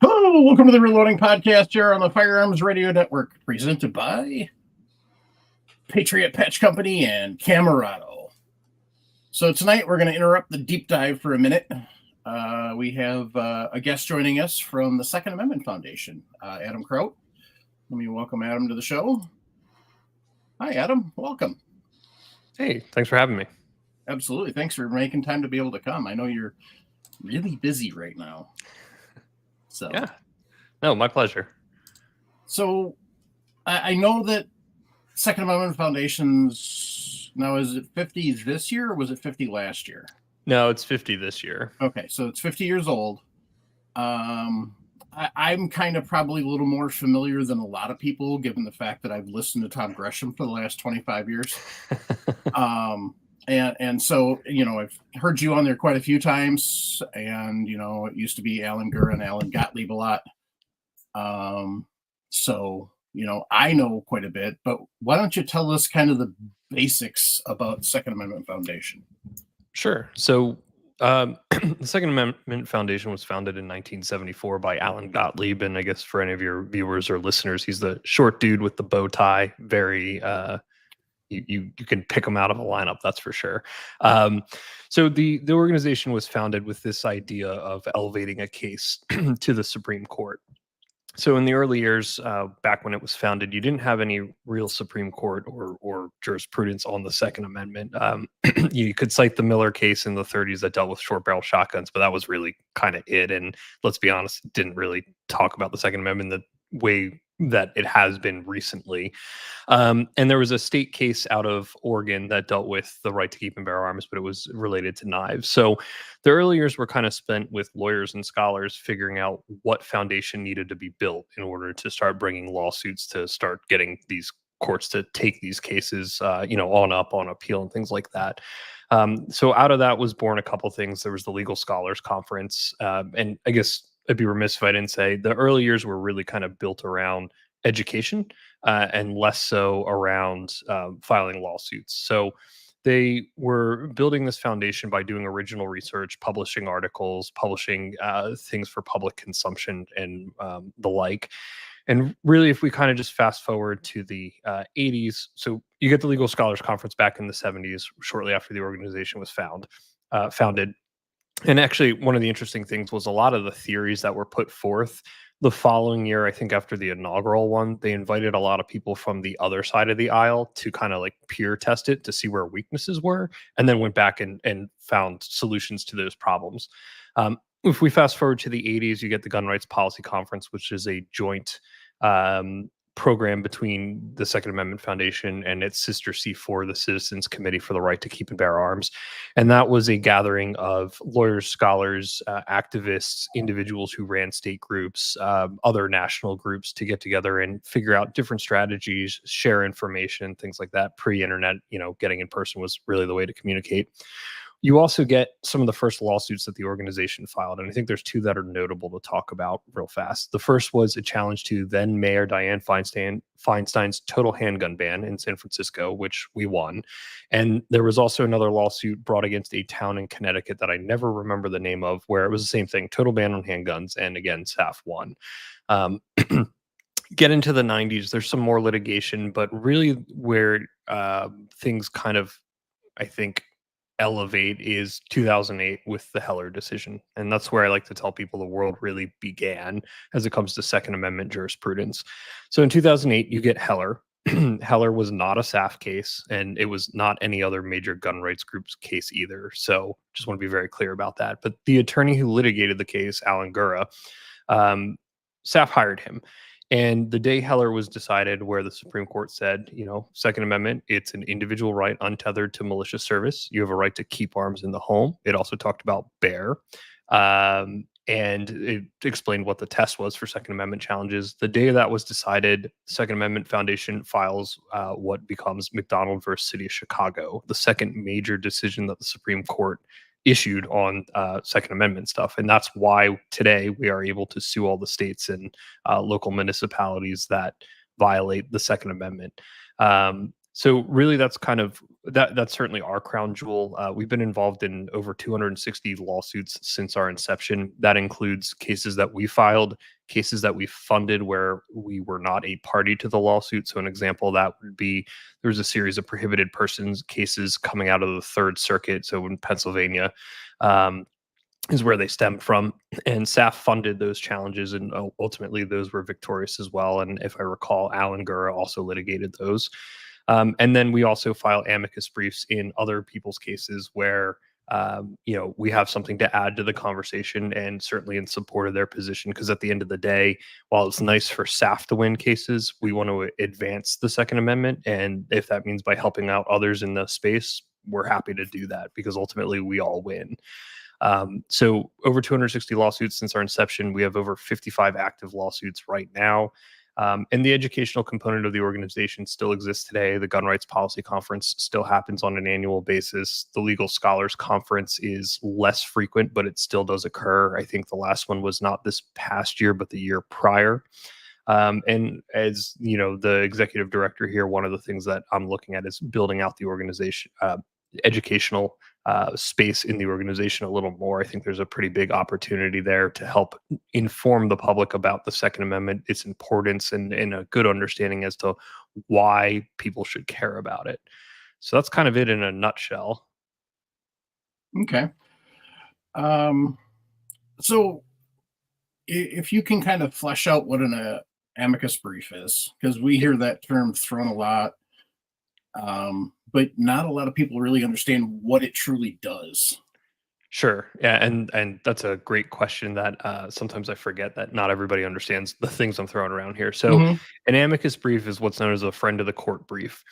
Hello, welcome to the Reloading Podcast here on the Firearms Radio Network, presented by Patriot Patch Company and Camerado. So tonight we're going to interrupt the deep dive for a minute. We have a guest joining us from the Second Amendment Foundation, Adam Kraut. Let me welcome Adam to the show. Hi, Adam. Welcome. Hey, thanks for having me. Absolutely. Thanks for making time to be able to come. I know you're really busy right now. So yeah, no, my pleasure. So I know that Second Amendment Foundation's now, is it 50 this year or was it 50 last year? No, it's 50 this year. Okay, so it's 50 years old. I'm kind of probably a little more familiar than a lot of people, given the fact that I've listened to Tom Gresham for the last 25 years. And so, I've heard you on there quite a few times, and, it used to be Alan Gurr and Alan Gottlieb a lot. So, I know quite a bit, but why don't you tell us kind of the basics about Second Amendment Foundation? Sure. So the Second Amendment Foundation was founded in 1974 by Alan Gottlieb. And I guess for any of your viewers or listeners, he's the short dude with the bow tie, very you can pick them out of a lineup, that's for sure. So the organization was founded with this idea of elevating a case to the Supreme Court. So in the early years, back when it was founded, you didn't have any real Supreme Court or jurisprudence on the Second Amendment. You could cite the Miller case in the 30s that dealt with short barrel shotguns, but that was really kind of it. And let's be honest, it didn't really talk about the Second Amendment the way that it has been recently. And there was a state case out of Oregon that dealt with the right to keep and bear arms, but it was related to knives. So the early years were kind of spent with lawyers and scholars figuring out what foundation needed to be built in order to start bringing lawsuits to start getting these courts to take these cases, on up on appeal and things like that. So out of that was born a couple things. There was the Legal Scholars Conference, and I guess I'd be remiss if I didn't say the early years were really kind of built around education and less so around filing lawsuits. So they were building this foundation by doing original research, publishing articles, publishing things for public consumption and the like. And really, if we kind of just fast forward to the 80s, so you get the Legal Scholars Conference back in the 70s, shortly after the organization was founded. And actually, one of the interesting things was a lot of the theories that were put forth the following year, I think after the inaugural one, they invited a lot of people from the other side of the aisle to kind of like peer test it to see where weaknesses were, and then went back and found solutions to those problems. If we fast forward to the 80s, you get the Gun Rights Policy Conference, which is a joint program between the Second Amendment Foundation and its sister C4, the Citizens Committee for the Right to Keep and Bear Arms. And that was a gathering of lawyers, scholars, activists, individuals who ran state groups, other national groups to get together and figure out different strategies, share information, things like that. Pre-internet, getting in person was really the way to communicate. You also get some of the first lawsuits that the organization filed, and I think there's two that are notable to talk about real fast. The first was a challenge to then Mayor Dianne Feinstein's total handgun ban in San Francisco, which we won. And there was also another lawsuit brought against a town in Connecticut that I never remember the name of, where it was the same thing, total ban on handguns, and again, SAF won. Get into the 90s, there's some more litigation, but really where things kind of, I think, elevate is 2008 with the Heller decision. And that's where I like to tell people the world really began as it comes to Second Amendment jurisprudence. So in 2008, you get Heller. Heller was not a SAF case, and it was not any other major gun rights group's case either. So just want to be very clear about that. But the attorney who litigated the case, Alan Gurr, SAF hired him. And the day Heller was decided, where the Supreme Court said, Second Amendment, it's an individual right untethered to malicious service. You have a right to keep arms in the home. It also talked about bear. And it explained what the test was for Second Amendment challenges. The day that was decided, Second Amendment Foundation files what becomes McDonald versus City of Chicago, the second major decision that the Supreme Court issued on Second Amendment stuff. And that's why today we are able to sue all the states and local municipalities that violate the Second Amendment. So really that's kind of that's certainly our crown jewel. We've been involved in over 260 lawsuits since our inception. That includes cases that we filed, cases that we funded where we were not a party to the lawsuit. So an example of that would be there's a series of prohibited persons cases coming out of the Third Circuit. So in Pennsylvania, is where they stemmed from. And SAF funded those challenges, and ultimately those were victorious as well. And if I recall, Alan Gura also litigated those. And then we also file amicus briefs in other people's cases where we have something to add to the conversation, and certainly in support of their position. Because at the end of the day, while it's nice for SAF to win cases, we want to advance the Second Amendment. And if that means by helping out others in the space, we're happy to do that because ultimately we all win. So over 260 lawsuits since our inception. We have over 55 active lawsuits right now. And the educational component of the organization still exists today. The Gun Rights Policy Conference still happens on an annual basis. The Legal Scholars Conference is less frequent, but it still does occur. I think the last one was not this past year, but the year prior. And as you know, the executive director here, one of the things that I'm looking at is building out the organization, educational space in the organization a little more. I think there's a pretty big opportunity there to help inform the public about the Second Amendment, its importance, and a good understanding as to why people should care about it. So that's kind of it in a nutshell. Okay. So if you can kind of flesh out what an amicus brief is, because we hear that term thrown a lot. But not a lot of people really understand what it truly does. Sure. Yeah, and that's a great question that sometimes I forget that not everybody understands the things I'm throwing around here. So an amicus brief is what's known as a friend of the court brief.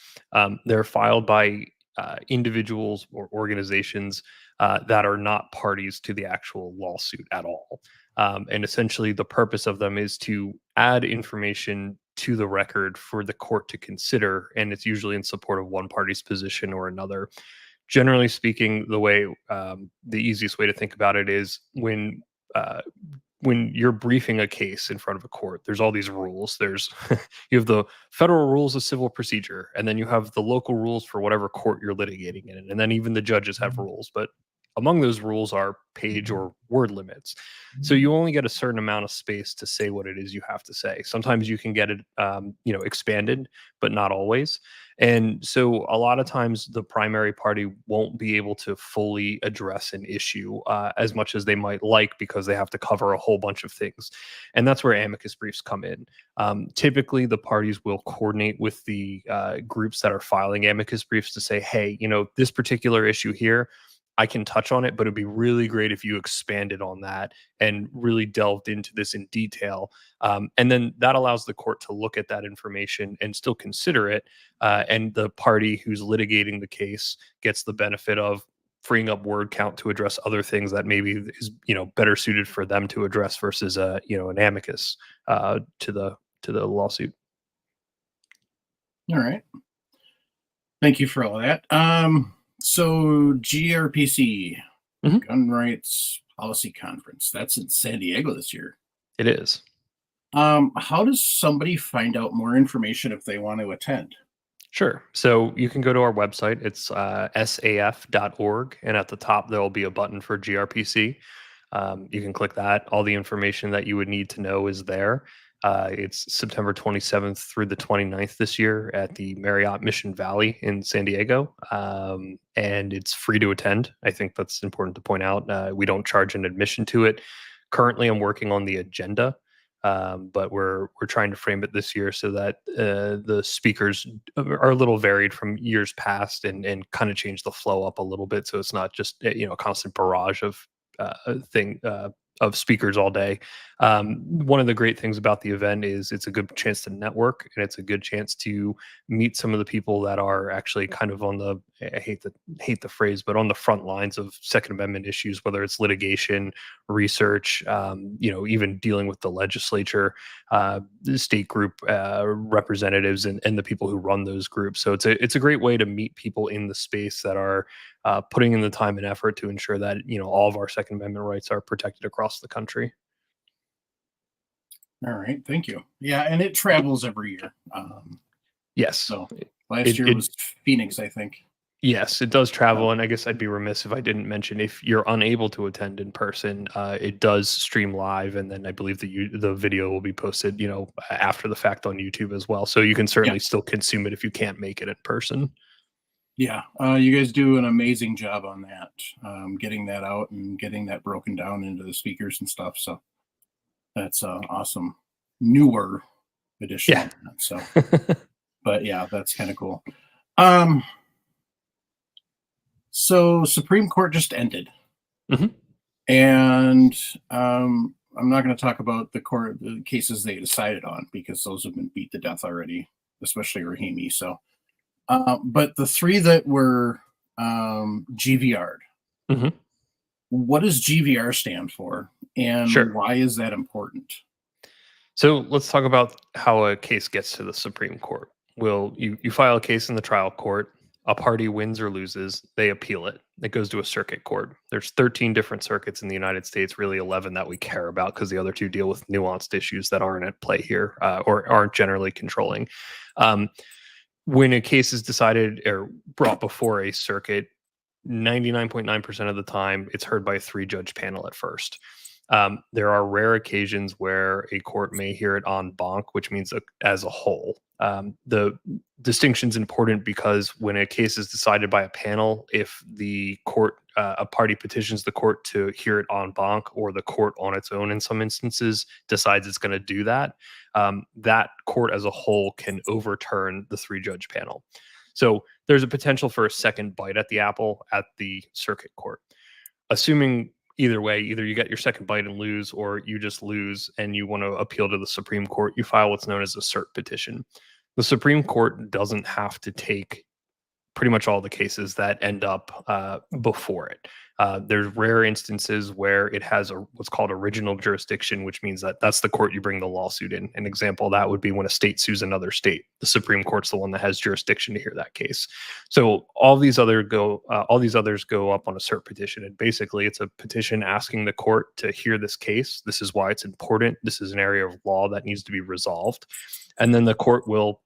They're filed by individuals or organizations that are not parties to the actual lawsuit at all. And essentially the purpose of them is to add information to the record for the court to consider, and it's usually in support of one party's position or another. Generally speaking, the way the easiest way to think about it is when you're briefing a case in front of a court, there's all these rules. There's you have the federal rules of civil procedure, and then you have the local rules for whatever court you're litigating in, and then even the judges have rules. But among those rules are page or word limits. So you only get a certain amount of space to say what it is you have to say. Sometimes you can get it, expanded, but not always. And so a lot of times the primary party won't be able to fully address an issue as much as they might like because they have to cover a whole bunch of things. And that's where amicus briefs come in. Typically, the parties will coordinate with the groups that are filing amicus briefs to say, hey, this particular issue here, I can touch on it, but it'd be really great if you expanded on that and really delved into this in detail. And then that allows the court to look at that information and still consider it. And the party who's litigating the case gets the benefit of freeing up word count to address other things that maybe is, better suited for them to address versus an amicus to the lawsuit. All right. Thank you for all that. So GRPC, Gun Rights Policy Conference, that's in San Diego this year. It is. How does somebody find out more information if they want to attend? Sure. So you can go to our website. It's saf.org. And at the top, there will be a button for GRPC. You can click that. All the information that you would need to know is there. It's September 27th through the 29th this year at the Marriott Mission Valley in San Diego. And it's free to attend. I think that's important to point out. We don't charge an admission to it. Currently, I'm working on the agenda, but we're trying to frame it this year so that the speakers are a little varied from years past and kind of change the flow up a little bit. So it's not just, a constant barrage of speakers all day. One of the great things about the event is it's a good chance to network, and it's a good chance to meet some of the people that are actually kind of on the, I hate the phrase, but on the front lines of Second Amendment issues, whether it's litigation, research, even dealing with the legislature, the state group representatives, and the people who run those groups. So it's a great way to meet people in the space that are putting in the time and effort to ensure that all of our Second Amendment rights are protected across the country. All right, thank you. Yeah, and it travels every year. Yes. So last year was Phoenix, I think. Yes, it does travel, and I guess I'd be remiss if I didn't mention if you're unable to attend in person, it does stream live, and then I believe the video will be posted, after the fact on YouTube as well. So you can Yeah. certainly still consume it if you can't make it in person. Yeah, you guys do an amazing job on that, getting that out and getting that broken down into the speakers and stuff. So that's awesome, newer edition Yeah. of that. So, but yeah, that's kind of cool. Um, so Supreme Court just ended, Mhm. and I'm not going to talk about the cases they decided on because those have been beat to death already, especially Rahimi. So, but the three that were GVR'd. Mhm. What does GVR stand for, and Sure. why is that important? So let's talk about how a case gets to the Supreme Court. Will you file a case in the trial court, a party wins or loses, they appeal it. It goes to a circuit court. There's 13 different circuits in the United States, really 11 that we care about because the other two deal with nuanced issues that aren't at play here or aren't generally controlling. Um, when a case is decided or brought before a circuit, 99.9% of the time, it's heard by a 3-judge panel at first. There are rare occasions where a court may hear it en banc, which means as a whole. The distinction is important because when a case is decided by a panel, if the court, a party petitions the court to hear it en banc, or the court on its own in some instances decides it's going to do that, that court as a whole can overturn the 3-judge panel. So there's a potential for a second bite at the apple at the circuit court. Assuming either way, either you get your second bite and lose, or you just lose and you want to appeal to the Supreme Court, you file what's known as a cert petition. The Supreme Court doesn't have to take pretty much all the cases that end up before it. There's rare instances where it has what's called original jurisdiction, which means that that's the court you bring the lawsuit in. An example of that would be when a state sues another state. The Supreme Court's the one that has jurisdiction to hear that case. So all these others go up on a cert petition, and basically it's a petition asking the court to hear this case. This is why it's important. This is an area of law that needs to be resolved, and then the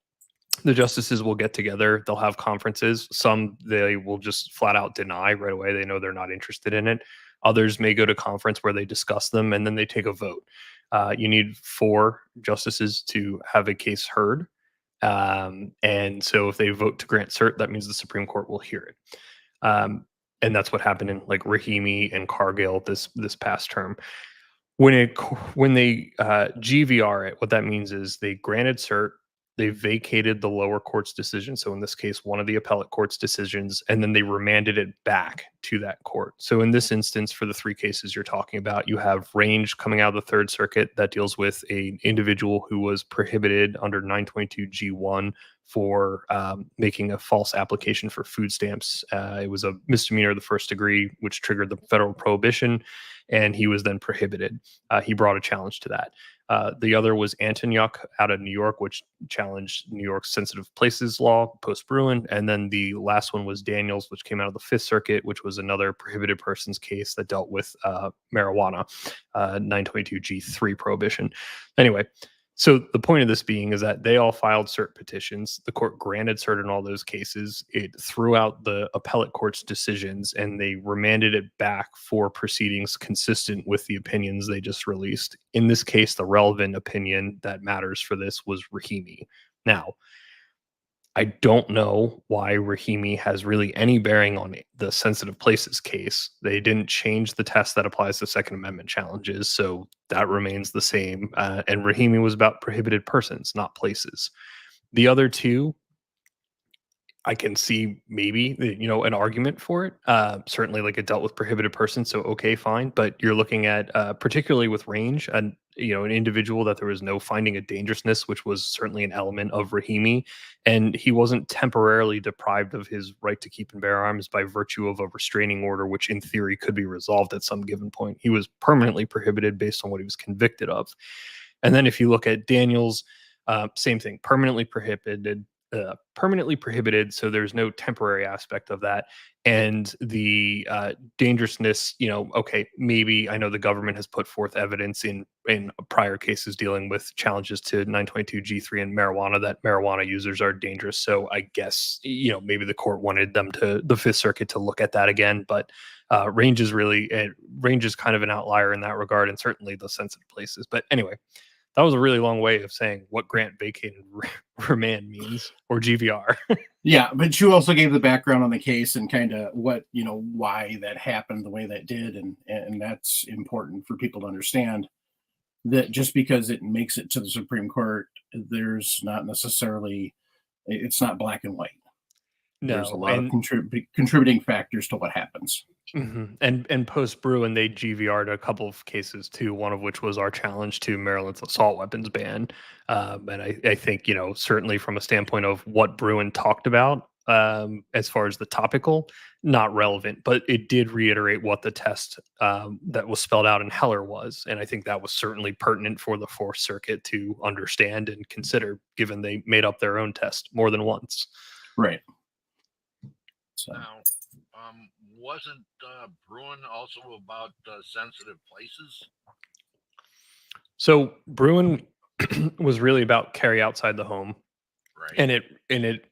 justices will get together. They'll have conferences. Some they will just flat out deny right away. They know they're not interested in it. Others may go to conference where they discuss them and then they take a vote. You need 4 justices to have a case heard. And so if they vote to grant cert, that means the Supreme Court will hear it. And that's what happened in like Rahimi and Cargill this past term. When they GVR it, what that means is they granted cert, they vacated the lower court's decision. So in this case, one of the appellate court's decisions, and then they remanded it back to that court. So in this instance, for the 3 cases you're talking about, you have Range coming out of the Third Circuit that deals with an individual who was prohibited under 922G1 for making a false application for food stamps. It was a misdemeanor of the first degree, which triggered the federal prohibition, and he was then prohibited. He brought a challenge to that. The other was Antonyuk out of New York, which challenged New York's sensitive places law post-Bruin. And then the last one was Daniels, which came out of the Fifth Circuit, which was another prohibited persons case that dealt with marijuana, 922G3 prohibition. Anyway, so the point of this being is that they all filed cert petitions. The court granted cert in all those cases. It threw out the appellate court's decisions, and they remanded it back for proceedings consistent with the opinions they just released. In this case, the relevant opinion that matters for this was Rahimi. Now, I don't know why Rahimi has really any bearing on the sensitive places case. They didn't change the test that applies to Second Amendment challenges, so that remains the same. And Rahimi was about prohibited persons, not places. The other 2, I can see maybe an argument for it. Certainly, like it dealt with prohibited persons, so okay, fine. But you're looking at particularly with Range, and an individual that there was no finding of dangerousness, which was certainly an element of Rahimi, and he wasn't temporarily deprived of his right to keep and bear arms by virtue of a restraining order, which in theory could be resolved at some given point. He was permanently prohibited based on what he was convicted of. And then if you look at Daniels, same thing, permanently prohibited. permanently prohibited, so there's no temporary aspect of that. And the dangerousness, okay, maybe I know the government has put forth evidence in prior cases dealing with challenges to 922G3 and marijuana that marijuana users are dangerous. So I guess maybe the court wanted the Fifth Circuit to look at that again, but range is kind of an outlier in that regard, and certainly the sensitive places. But anyway, that was a really long way of saying what grant vacated remand means, or GVR. Yeah, but you also gave the background on the case and kind of what, why that happened the way that did. And that's important for people to understand, that just because it makes it to the Supreme Court, there's not necessarily, it's not black and white. There's a lot of contributing factors to what happens. Mm-hmm. And post Bruin, they GVR'd a couple of cases too, one of which was our challenge to Maryland's assault weapons ban. And I think, certainly from a standpoint of what Bruin talked about, as far as the topical, not relevant, but it did reiterate what the test that was spelled out in Heller was. And I think that was certainly pertinent for the Fourth Circuit to understand and consider, given they made up their own test more than once. Right. So. Now, wasn't Bruin also about sensitive places? So Bruin was really about carry outside the home, right? And it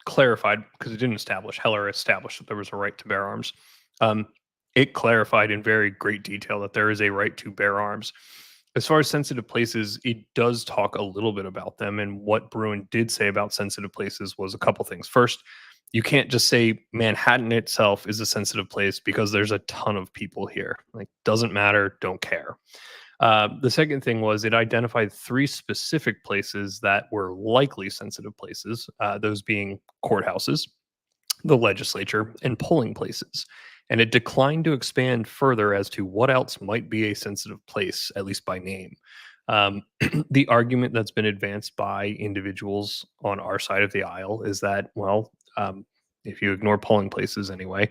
clarified, because it didn't establish. Heller established that there was a right to bear arms. It clarified in very great detail that there is a right to bear arms. As far as sensitive places, it does talk a little bit about them. And what Bruin did say about sensitive places was a couple things. First, you can't just say Manhattan itself is a sensitive place because there's a ton of people here. Like, doesn't matter, don't care. The second thing was it identified 3 specific places that were likely sensitive places, those being courthouses, the legislature, and polling places. And it declined to expand further as to what else might be a sensitive place, at least by name. The argument that's been advanced by individuals on our side of the aisle is that, well, if you ignore polling places anyway,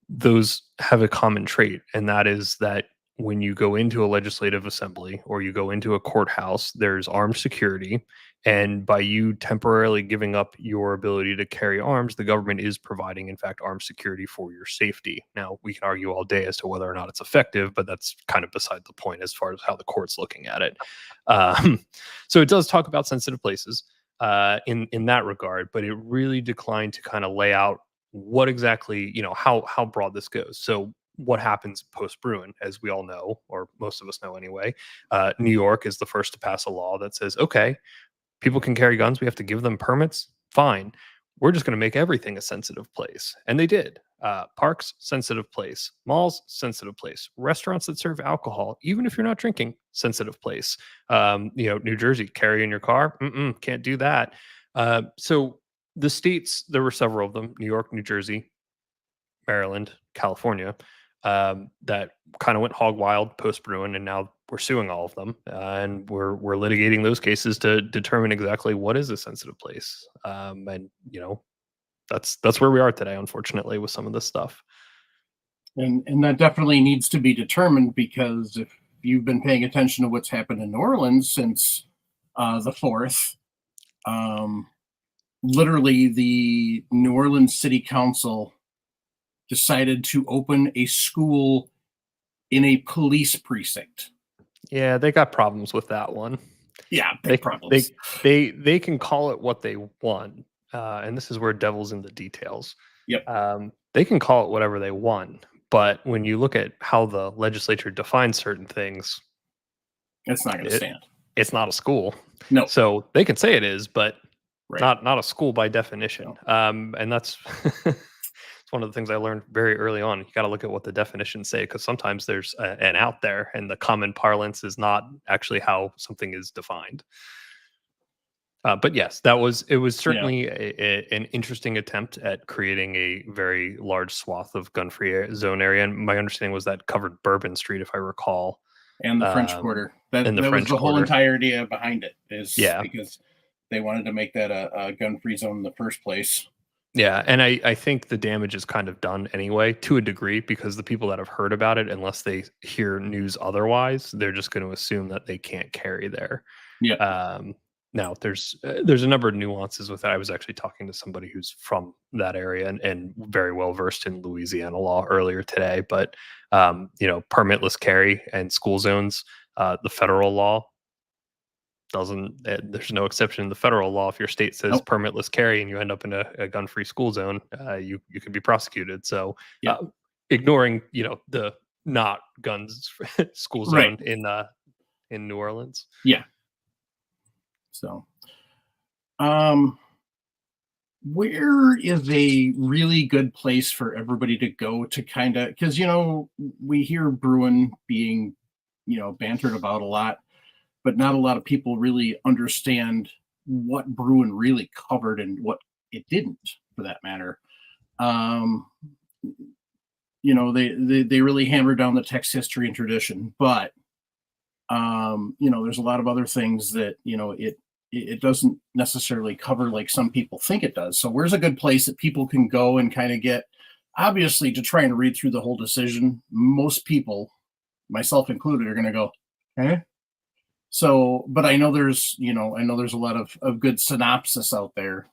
those have a common trait, and that is that when you go into a legislative assembly or you go into a courthouse, there's armed security. And by you temporarily giving up your ability to carry arms, the government is providing, in fact, armed security for your safety. Now, we can argue all day as to whether or not it's effective, but that's kind of beside the point as far as how the court's looking at it. So it does talk about sensitive places in that regard, but it really declined to kind of lay out what exactly, how broad this goes. So what happens post Bruin, as we all know, or most of us know anyway, New York is the first to pass a law that says, okay, people can carry guns. We have to give them permits. Fine. We're just going to make everything a sensitive place. And they did. Parks, sensitive place. Malls, sensitive place. Restaurants that serve alcohol, even if you're not drinking, sensitive place. New Jersey, carry in your car. Can't do that. So the states, there were several of them: New York, New Jersey, Maryland, California, that kind of went hog wild post Bruin, and now we're suing all of them, and we're litigating those cases to determine exactly what is a sensitive place. And that's where we are today, unfortunately, with some of this stuff. And that definitely needs to be determined, because if you've been paying attention to what's happened in New Orleans since the 4th, literally the New Orleans City Council decided to open a school in a police precinct. Yeah, they got problems with that one. Yeah, big problems. They can call it what they want, and this is where devil's in the details. Yep. They can call it whatever they want, but when you look at how the legislature defines certain things, it's not going to stand. It's not a school. No. So they can say it is, but right. not a school by definition. No. And that's it's one of the things I learned very early on. You got to look at what the definitions say, because sometimes there's an out there, and the common parlance is not actually how something is defined. But yes, it was certainly an interesting attempt at creating a very large swath of gun-free zone area. And my understanding was that covered Bourbon Street, if I recall. And the French Quarter. That was the whole entire idea behind it, because they wanted to make that a gun-free zone in the first place. Yeah, and I think the damage is kind of done anyway, to a degree, because the people that have heard about it, unless they hear news otherwise, they're just going to assume that they can't carry there. Yeah. now there's a number of nuances with that. I was actually talking to somebody who's from that area and very well versed in Louisiana law earlier today. But permitless carry and school zones, the federal law doesn't. There's no exception in the federal law. If your state says Nope. permitless carry and you end up in a gun-free school zone, you could be prosecuted. So Yeah. ignoring the not guns school zone Right. in New Orleans. Yeah. So, where is a really good place for everybody to go to kind of, because, we hear Bruin being, bantered about a lot, but not a lot of people really understand what Bruin really covered and what it didn't, for that matter. They really hammered down the text history and tradition, but there's a lot of other things that it doesn't necessarily cover like some people think it does. So where's a good place that people can go and kind of get, obviously, to try and read through the whole decision? Most people, myself included, are going to go, eh? So, but I know there's a lot of good synopsis out there.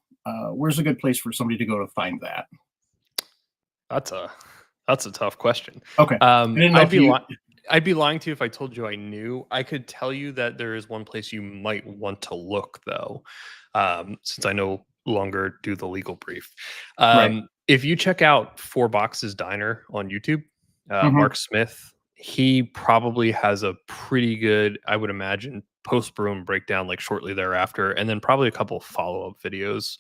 Where's a good place for somebody to go to find that? That's a tough question. Okay. I'd be lying to you if I told you I knew. I could tell you that there is one place you might want to look, though, since I no longer do the legal brief. Right. If you check out Four Boxes Diner on YouTube, Mhm. Mark Smith, he probably has a pretty good, I would imagine, post-Bruin breakdown like shortly thereafter, and then probably a couple of follow-up videos.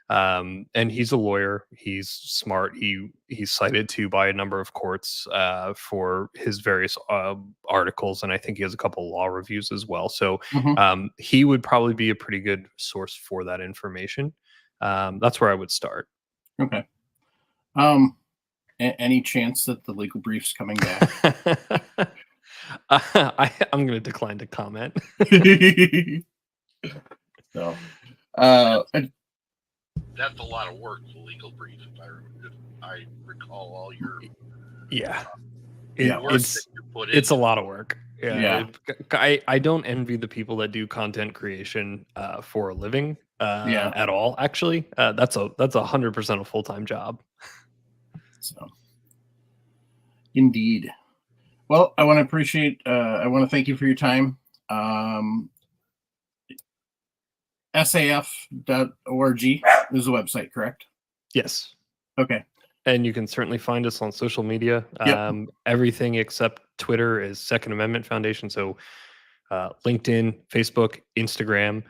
And he's a lawyer. He's smart. He's cited to by a number of courts for his various articles, and I think he has a couple of law reviews as well. So Mhm. he would probably be a pretty good source for that information. That's where I would start. Okay. Any chance that the legal brief's coming back? I'm going to decline to comment. So, that's a lot of work, the legal brief. If I recall all your work that you put in. It's a lot of work. Yeah. I don't envy the people that do content creation for a living at all. Actually, that's 100% a full-time job. So, indeed. Well, I want to thank you for your time. SAF.org is the website, correct? Yes. Okay. And you can certainly find us on social media. Yep. Everything except Twitter is Second Amendment Foundation. So LinkedIn, Facebook, Instagram,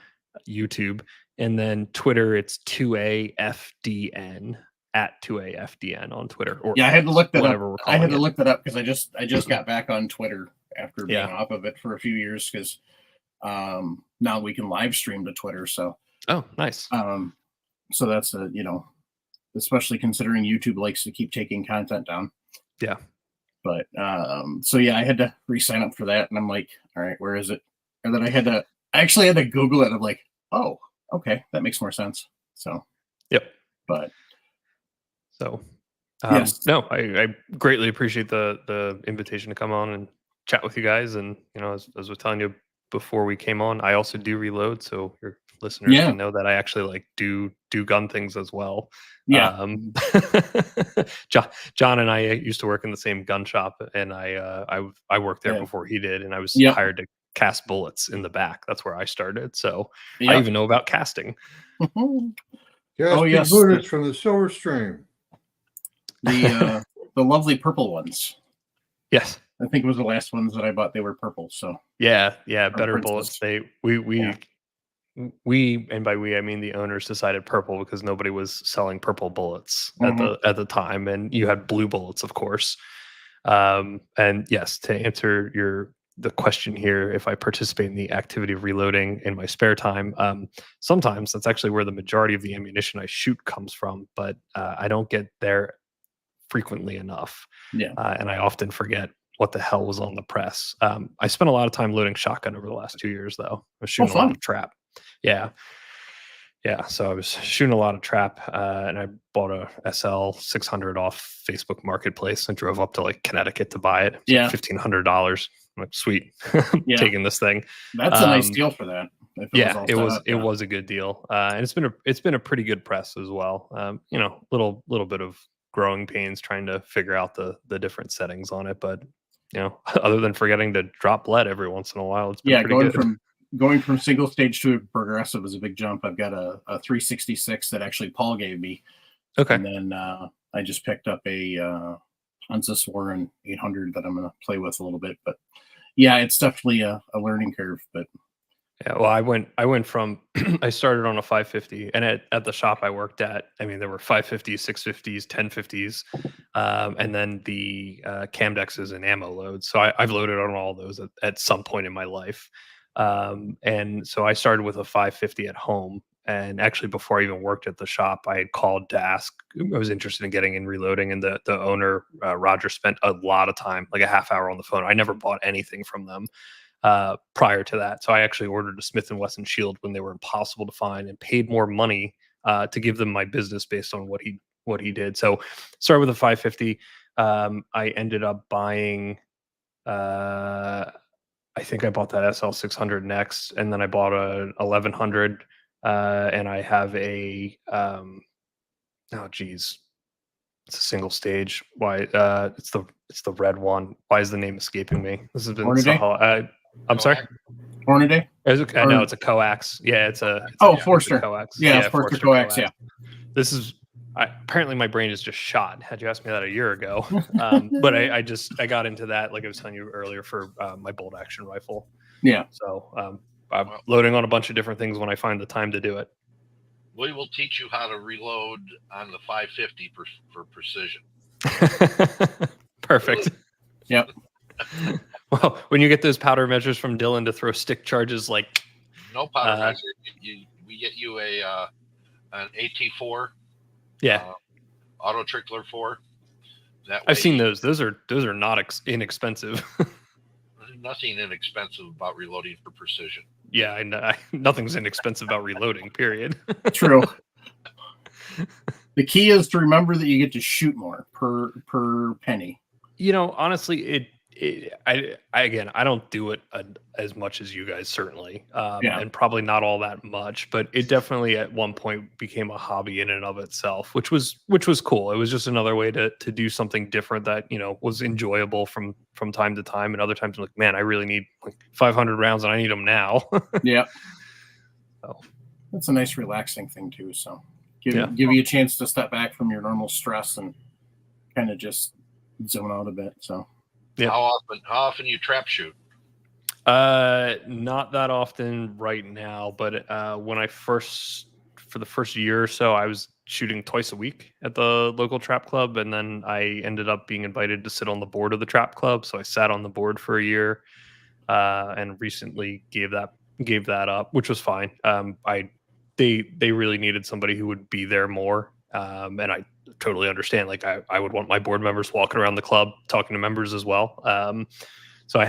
YouTube, and then Twitter, it's 2AFDN at 2AFDN on Twitter. Or I had to look that up. I had to it. look that up because I just got back on Twitter after being off of it for a few years because now we can live stream to Twitter. So nice. So that's especially considering YouTube likes to keep taking content down. Yeah. But I had to re-sign up for that, and I'm like, all right, where is it? And then I actually had to Google it. I'm like, oh, okay, that makes more sense. So yep. But so yes. No, I greatly appreciate the invitation to come on and chat with you guys. And as I was telling you before we came on, I also do reload, so your listeners can know that I actually do gun things as well. Yeah. John and I used to work in the same gun shop, and I worked there before he did, and I was hired to cast bullets in the back. That's where I started. So I even know about casting. Casting bullets from the Silver Stream. The lovely purple ones. Yes. I think it was the last ones that I bought. They were purple. So better bullets. We and by we I mean the owners decided purple because nobody was selling purple bullets at the time, and you had blue bullets, of course. And yes, to answer the question here, if I participate in the activity of reloading in my spare time, sometimes that's actually where the majority of the ammunition I shoot comes from, but I don't get there frequently enough. And I often forget what the hell was on the press. I spent a lot of time loading shotgun over the last 2 years, though. I was shooting a lot of trap. Yeah. So I was shooting a lot of trap, and I bought a SL 600 off Facebook Marketplace and drove up to Connecticut to buy it. It's $1,500. I'm like, sweet, taking this thing. That's a nice deal for that. If Yeah, all it set was up, it was a good deal, and it's been a pretty good press as well. Little bit of growing pains trying to figure out the different settings on it, but other than forgetting to drop lead every once in a while, it's been Yeah, pretty going from single stage to a progressive is a big jump. I've got a 366 that actually Paul gave me, Okay. and then I just picked up a Hansa Swarren 800 that I'm going to play with a little bit. But yeah, it's definitely a learning curve. But Yeah, well, I went from I started on a 550, and at the shop I worked at, I mean, there were 550s, 650s, 1050s, and then the Camdexes and ammo loads. So I've loaded on all those at some point in my life, and so I started with a 550 at home. And actually, before I even worked at the shop, I had called to ask. I was interested in getting in reloading, and the owner Roger spent a lot of time, like a half hour on the phone. I never bought anything from them prior to that. So I actually ordered a Smith & Wesson Shield when they were impossible to find, and paid more money to give them my business based on what he did. So started with a 550. I ended up buying I think I bought that SL600 next, and then I bought a 1100, and I have a oh geez, it's a single stage. Why? It's the red one. Why is the name escaping me? This has been Hornady? I'm sorry. Hornady? I know it's a coax. Yeah, it's a Forster. coax. Yeah, Forster coax. Yeah. This is apparently my brain is just shot. Had you asked me that a year ago, but I got into that, like I was telling you earlier, for my bolt action rifle. Yeah. So I'm loading on a bunch of different things when I find the time to do it. We will teach you how to reload on the 550 for precision. Perfect. Yep. Well, when you get those powder measures from Dylan to throw stick charges, like no powder measure, we get you an AT4. Yeah. Auto Trickler 4. That way I've seen those. Those are not inexpensive. Nothing inexpensive about reloading for precision. Yeah, I know. Nothing's inexpensive about reloading, period. True. The key is to remember that you get to shoot more per penny. Honestly, I don't do it as much as you guys, certainly, and probably not all that much, but it definitely at one point became a hobby in and of itself, which was cool. It was just another way to do something different that was enjoyable from time to time, and other times I'm like, man, I really need like 500 rounds and I need them now. Yeah. So that's a nice relaxing thing too. So give you a chance to step back from your normal stress and kind of just zone out a bit. So. Yeah. How often you trap shoot? Not that often right now, but when for the first year or so, I was shooting twice a week at the local trap club, and then I ended up being invited to sit on the board of the trap club. So I sat on the board for a year, and recently gave that up, which was fine. They really needed somebody who would be there more, and I totally understand. Like I would want my board members walking around the club talking to members as well. So I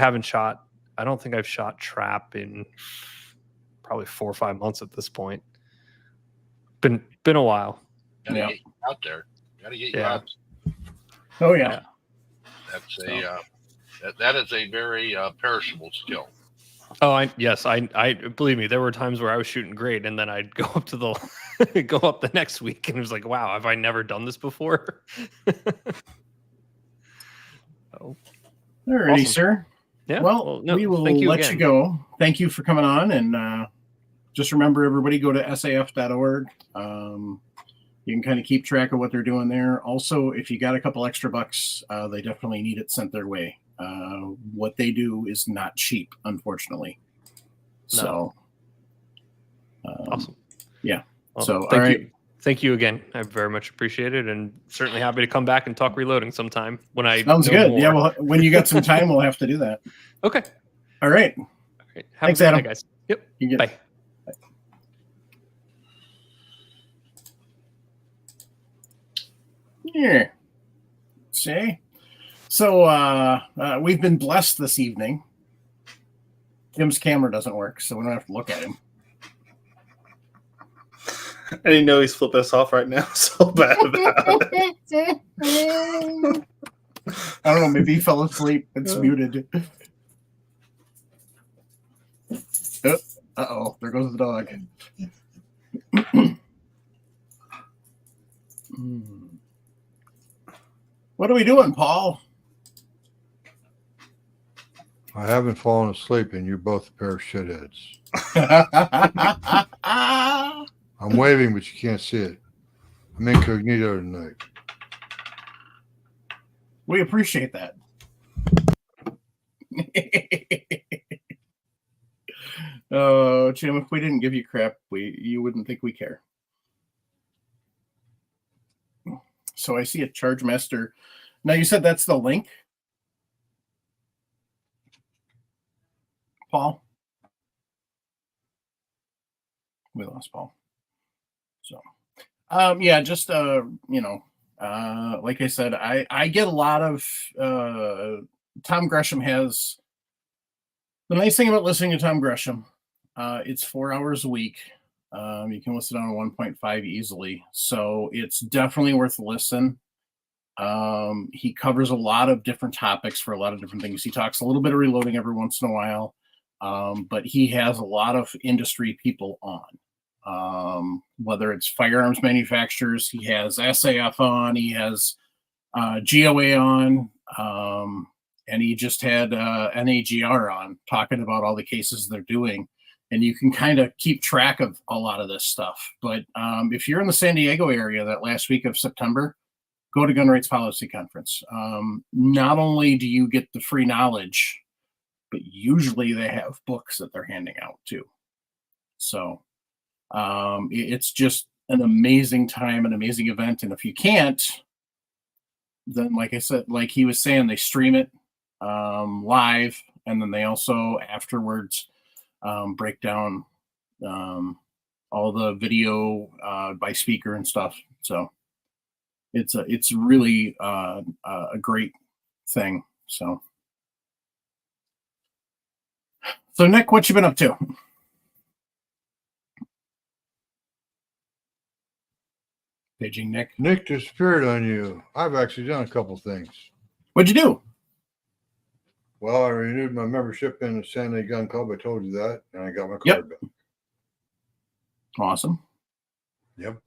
don't think I've shot trap in probably 4 or 5 months at this point. Been a while. Gotta get you out there. Gotta get you out. Oh yeah. That's that is a very perishable skill. Oh, I believe me, there were times where I was shooting great, and then I'd go up to go up the next week, and it was like, wow, have I never done this before? Alrighty, awesome. Sir. Yeah. Well, we will let you go. Thank you for coming on, and just remember, everybody, go to saf.org. You can kind of keep track of what they're doing there. Also, if you got a couple extra bucks, they definitely need it sent their way. What they do is not cheap, unfortunately. No. So, awesome. Yeah. Well, so, all right. Thank you again. I very much appreciate it, and certainly happy to come back and talk reloading sometime when I sounds good. More. Yeah. Well, when you got some time, we'll have to do that. Okay. All right. Thanks, Adam. Night, guys. Yep. Bye. Yeah. See? So we've been blessed this evening. Tim's camera doesn't work, so we don't have to look at him. I didn't know he's flipping us off right now. So bad about it. I don't know. Maybe he fell asleep. It's muted. Uh-oh, there goes the dog. What are we doing, Paul? I haven't fallen asleep, and you're both a pair of shitheads. I'm waving, but you can't see it. I'm incognito tonight. We appreciate that. Oh, Jim, if we didn't give you crap, you wouldn't think we care. So I see a Charge Master. Now you said that's the link, Paul? We lost Paul. So, yeah, just, like I said, I get a lot of, Tom Gresham has, the nice thing about listening to Tom Gresham, it's 4 hours a week. You can listen on 1.5 easily. So it's definitely worth a listen. He covers a lot of different topics for a lot of different things. He talks a little bit of reloading every once in a while. But he has a lot of industry people on, whether it's firearms manufacturers, he has SAF on, he has GOA on, and he just had NAGR on talking about all the cases they're doing. And you can kind of keep track of a lot of this stuff. But if you're in the San Diego area that last week of September, go to Gun Rights Policy Conference. Not only do you get the free knowledge, but usually they have books that they're handing out too. So it's just an amazing time, an amazing event. And if you can't, then like I said, like he was saying, they stream it live, and then they also afterwards break down all the video by speaker and stuff. So it's really a great thing. So Nick, what you been up to? Paging Nick. Nick disappeared on you. I've actually done a couple things. What'd you do? Well, I renewed my membership in the San Diego Gun Club. I told you that, and I got my card back. Awesome. Yep.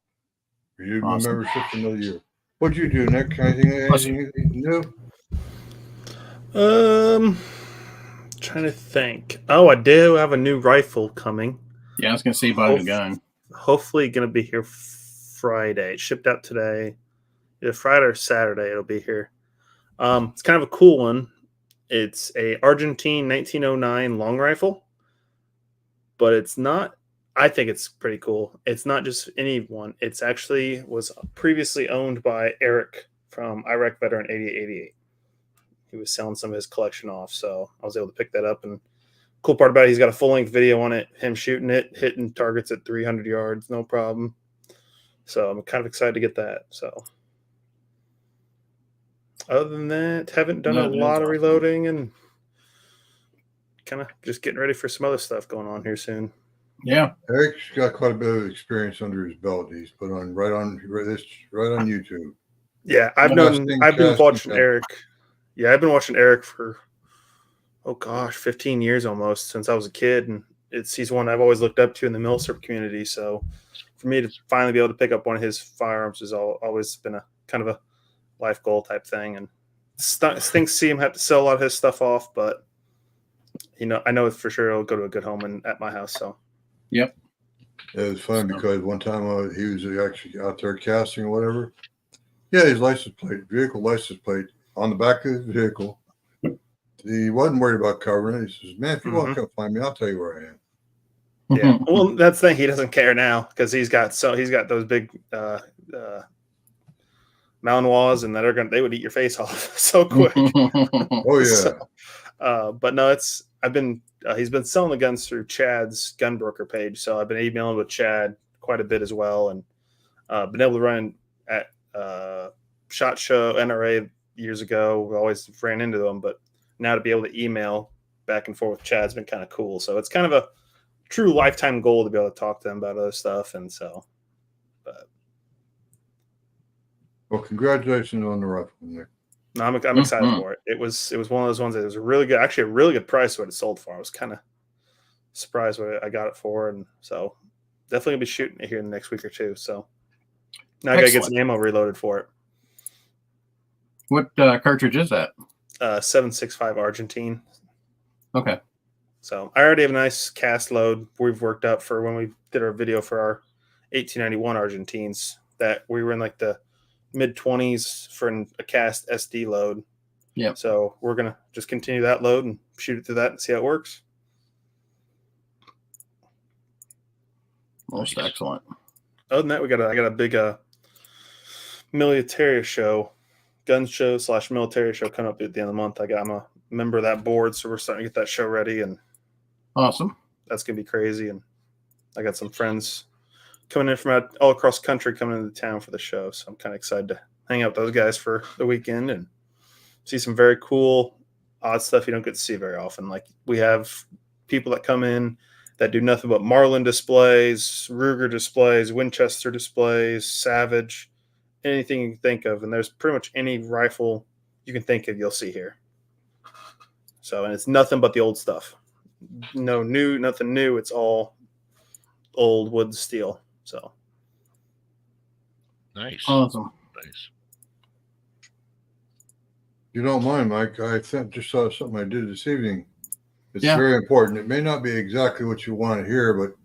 Renewed my membership for another year. What'd you do, Nick? Anything new? Trying to think. Oh, I do have a new rifle coming. Yeah, I was gonna say about a gun. Hopefully, gonna be here Friday. It shipped out today. Either Friday or Saturday, it'll be here. It's kind of a cool one. It's a Argentine 1909 long rifle, but it's not. I think it's pretty cool. It's not just any one. It's actually was previously owned by Eric from Iraq Veteran 8888. He was selling some of his collection off, so I was able to pick that up. And cool part about it, he's got a full-length video on it, him shooting it, hitting targets at 300 yards, no problem. So I'm kind of excited to get that. So other than that, haven't done a lot of reloading and kind of just getting ready for some other stuff going on here soon. Yeah, Eric's got quite a bit of experience under his belt. He's put on right on YouTube. Yeah, I've been watching Eric. Yeah, I've been watching Eric for 15 years almost, since I was a kid, and he's one I've always looked up to in the military community. So for me to finally be able to pick up one of his firearms has always been a kind of a life goal type thing. And things see him have to sell a lot of his stuff off, but I know for sure it'll go to a good home and at my house. So yep. It was fun because one time he was actually out there casting or whatever. Yeah, his vehicle license plate on the back of his vehicle. He wasn't worried about covering it. He says, "Man, if you want to come find me, I'll tell you where I am." Yeah, well, that's the thing. He doesn't care now because he's got those big Malinois, and they would eat your face off so quick. Oh yeah. So, but no, he's been selling the guns through Chad's gun broker page, so I've been emailing with Chad quite a bit as well, and been able to run at SHOT Show NRA years ago. We always ran into them, but now to be able to email back and forth with Chad's been kind of cool. So it's kind of a true lifetime goal to be able to talk to them about other stuff. And so, but well, congratulations on the rifle, Nick. No, I'm excited for it. It was one of those ones that was a really good price what it sold for. I was kind of surprised what I got it for, and so definitely gonna be shooting it here in the next week or two. So now I gotta get some ammo reloaded for it. What cartridge is that? 7.65 Argentine. Okay. So I already have a nice cast load we've worked up for when we did our video for our 1891 Argentines, that we were in like the mid 20s for a cast SD load. Yeah. So we're gonna just continue that load and shoot it through that and see how it works. Most excellent. Other than that, I got a big military show, gun show / military show coming up at the end of the month. I'm a member of that board, so we're starting to get that show ready, and awesome. That's gonna be crazy. And I got some friends coming in from all across the country coming into town for the show, so I'm kind of excited to hang out with those guys for the weekend and see some very cool, odd stuff you don't get to see very often. Like, we have people that come in that do nothing but Marlin displays, Ruger displays, Winchester displays, Savage, anything you can think of. And there's pretty much any rifle you can think of, you'll see here. So, and it's nothing but the old stuff. Nothing new. It's all old wood steel. So Nice. Awesome. Nice. You don't mind, Mike? I just saw something I did this evening. It's Yeah. very important. It may not be exactly what you want to hear, but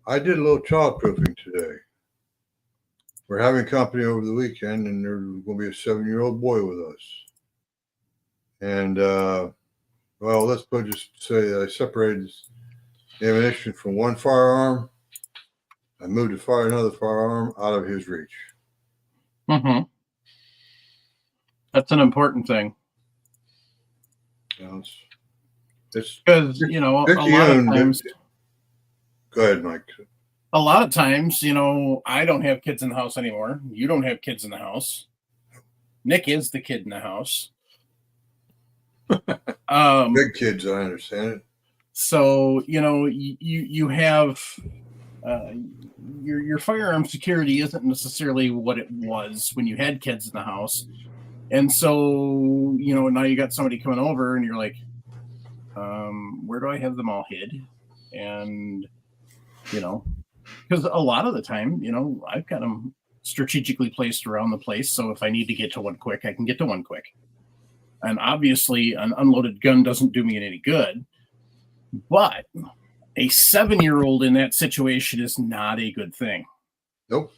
I did a little childproofing today. We're having company over the weekend, and there's going to be a 7-year-old boy with us. And, well, let's just say I separated the ammunition from one firearm. I moved to fire another firearm out of his reach. Mm-hmm. That's an important thing. It's because, a lot of times. Go ahead, Mike. A lot of times, I don't have kids in the house anymore. You don't have kids in the house. Nick is the kid in the house. Big kids, I understand it. So, you have your firearm security isn't necessarily what it was when you had kids in the house. And so, now you got somebody coming over and you're like, where do I have them all hid? And, because a lot of the time, I've got them strategically placed around the place. So if I need to get to one quick, I can get to one quick. And obviously an unloaded gun doesn't do me any good, but a 7-year-old in that situation is not a good thing. Nope.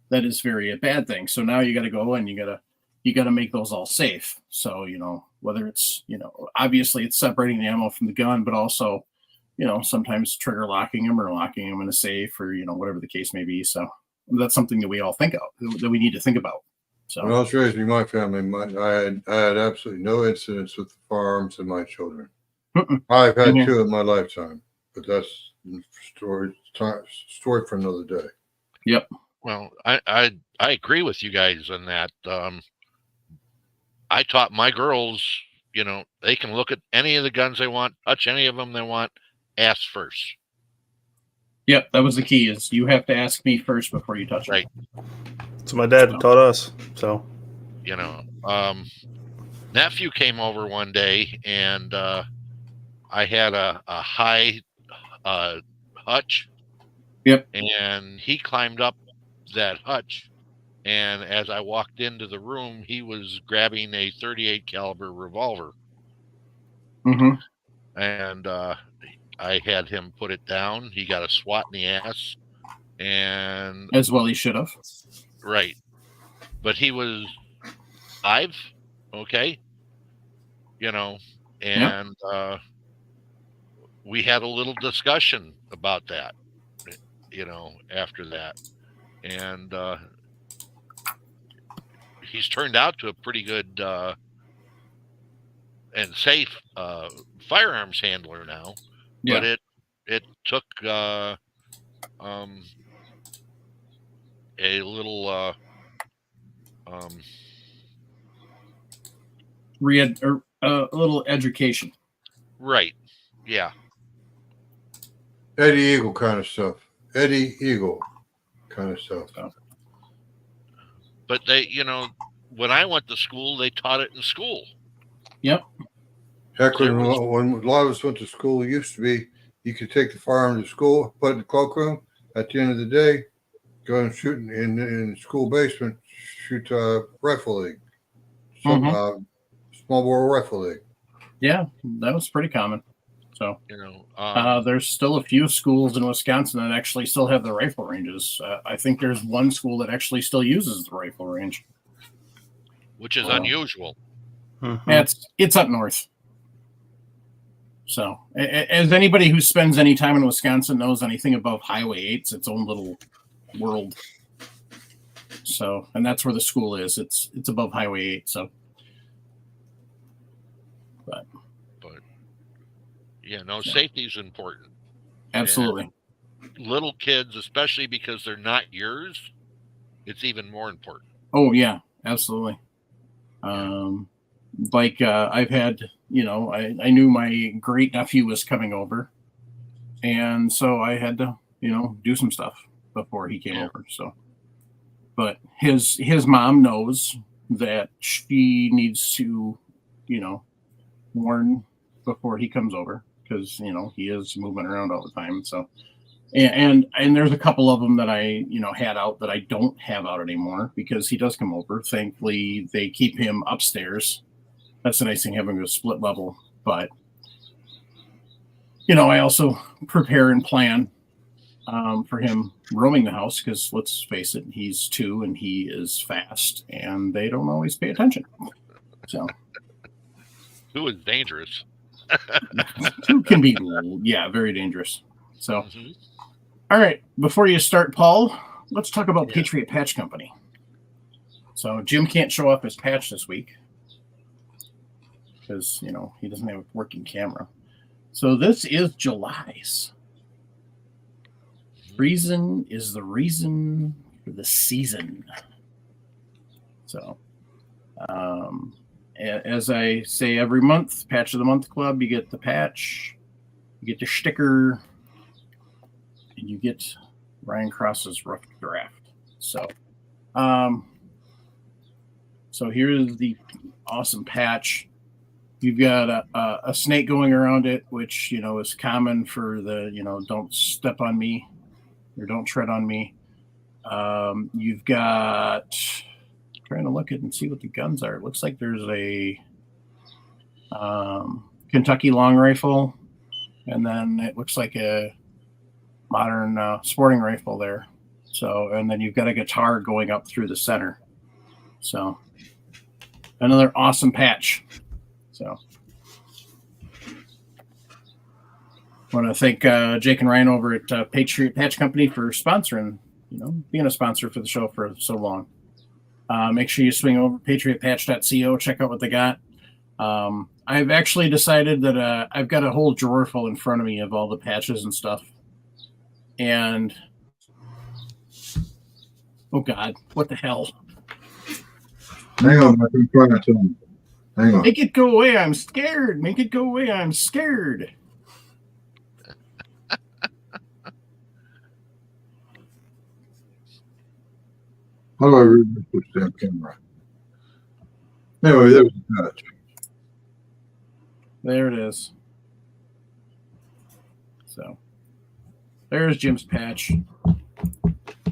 That is a bad thing. So now you got to go and you got to make those all safe. So, whether it's, obviously it's separating the ammo from the gun, but also, sometimes trigger locking them or locking them in a safe or, whatever the case may be. So that's something that we all think of, that we need to think about. So when I was raising my family, I had absolutely no incidents with the firearms in my children. I've had two in my lifetime, but that's story for another day. Yep. Well, I agree with you guys on that. I taught my girls, they can look at any of the guns they want, touch any of them they want, ask first. Yep, that was the key, is you have to ask me first before you touch right. it. So my dad taught us. So, nephew came over one day and I had a high hutch. Yep. And he climbed up that hutch. And as I walked into the room, he was grabbing a .38 caliber revolver. Mm-hmm. And I had him put it down. He got a swat in the ass. And as well he should have. Right. But he was 5, okay? And we had a little discussion about that, after that. And he's turned out to a pretty good and safe firearms handler now. Yeah. But it took a little a little education. Right. Yeah. Eddie Eagle kind of stuff. Eddie Eagle kind of stuff. But they, when I went to school, they taught it in school. Yep. Heck, There when was- a lot of us went to school, it used to be you could take the firearm to school, put it in the cloakroom. At the end of the day, go and shoot in the school basement, shoot rifle league, some small bore rifle league. Yeah, that was pretty common. So you know, there's still a few schools in Wisconsin that actually still have the rifle ranges. I think there's one school that actually still uses the rifle range. which is unusual. It's up north. So, as anybody who spends any time in Wisconsin knows, anything above Highway 8 is its own little world. So, and that's where the school is. It's above Highway 8. So, But yeah, no, safety is important. absolutely. And little kids, especially because they're not yours, it's even more important. Oh yeah, absolutely. I've had, I knew my great nephew was coming over, and so I had to, do some stuff before he came over. So, but his mom knows that she needs to, warn before he comes over, because he is moving around all the time. So, and there's a couple of them that I had out that I don't have out anymore because he does come over. Thankfully, they keep him upstairs. That's the nice thing, having a split level. But I also prepare and plan for him roaming the house, because let's face it, he's 2 and he is fast, and they don't always pay attention. So 2 is dangerous. 2 can be, very dangerous. So, all right, before you start, Paul, let's talk about Patriot Patch Company. So Jim can't show off his patch this week because, he doesn't have a working camera. So this is July's. Reason is the reason for the season. So, as I say every month, Patch of the Month Club, you get the patch, you get the sticker, and you get Ryan Cross's rough draft. So, so here's the awesome patch. You've got a snake going around it, which, is common for the, don't step on me or don't tread on me. You've got, trying to look at and see what the guns are. It looks like there's a Kentucky long rifle, and then it looks like a modern sporting rifle there. So, and then you've got a guitar going up through the center. So, another awesome patch. So, I want to thank Jake and Ryan over at Patriot Patch Company for sponsoring, being a sponsor for the show for so long. Make sure you swing over patriotpatch.co, check out what they got. I've actually decided that I've got a whole drawer full in front of me of all the patches and stuff. And, oh God, what the hell? Hang on, I'm trying to tell him. Hang on. Make it go away, I'm scared. Make it go away, I'm scared. How do I read this damn camera? Anyway, there's the patch. There it is. So, there's Jim's patch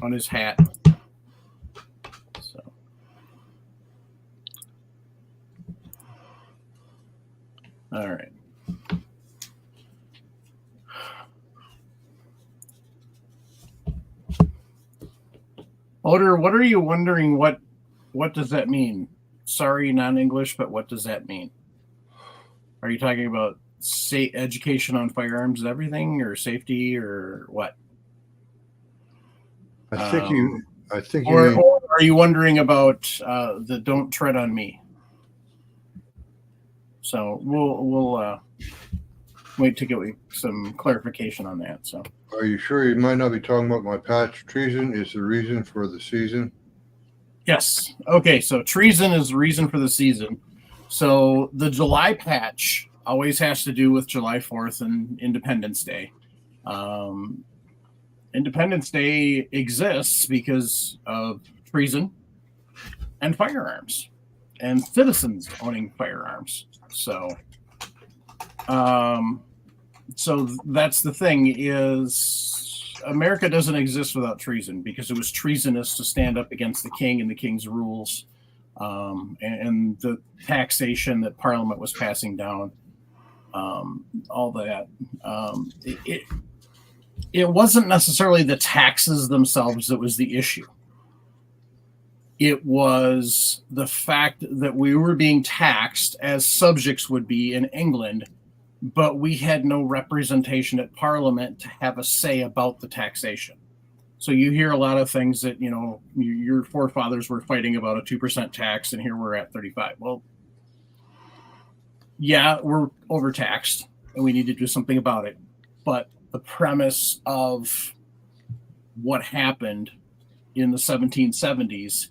on his hat. So, all right. Oder, what are you wondering? What does that mean? Sorry, non-English, but what does that mean? Are you talking about education on firearms and everything, or safety, or what? I think you or mean, are you wondering about the "Don't Tread on Me"? So we'll wait to get some clarification on that. So, are you sure you might not be talking about my patch? Treason is the reason for the season. yes. Okay. So treason is the reason for the season. So the July patch always has to do with July 4th and Independence Day. Independence Day exists because of treason and firearms and citizens owning firearms. So So that's the thing is America doesn't exist without treason, because it was treasonous to stand up against the king and the king's rules, and the taxation that Parliament was passing down, all that. It wasn't necessarily the taxes themselves that was the issue. It was the fact that we were being taxed as subjects would be in England, but we had no representation at Parliament to have a say about the taxation. So you hear a lot of things that, your forefathers were fighting about a 2% tax, and here we're at 35. Well, yeah, we're overtaxed and we need to do something about it. But the premise of what happened in the 1770s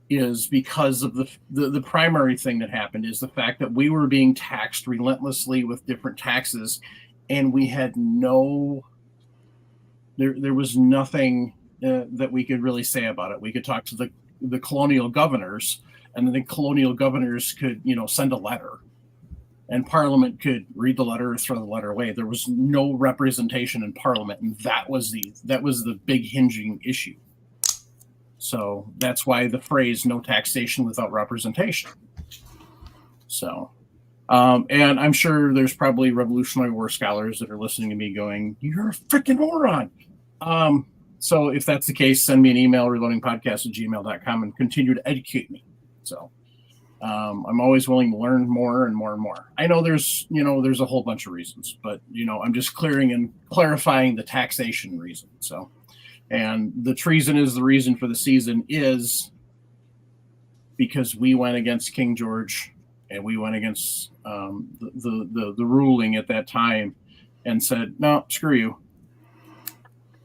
is because of the primary thing that happened is the fact that we were being taxed relentlessly with different taxes, and we had there was nothing that we could really say about it. We could talk to the colonial governors, and then the colonial governors could send a letter, and Parliament could read the letter or throw the letter away. There was no representation in Parliament, and that was the big hinging issue. So that's why the phrase "no taxation without representation." So, and I'm sure there's probably Revolutionary War scholars that are listening to me going, "You're a freaking moron." So if that's the case, send me an email, reloadingpodcast@gmail.com, and continue to educate me. So, I'm always willing to learn more and more and more. I know there's a whole bunch of reasons, but I'm just clarifying the taxation reason. So. And the treason is the reason for the season is because we went against King George, and we went against the ruling at that time, and said, no, screw you.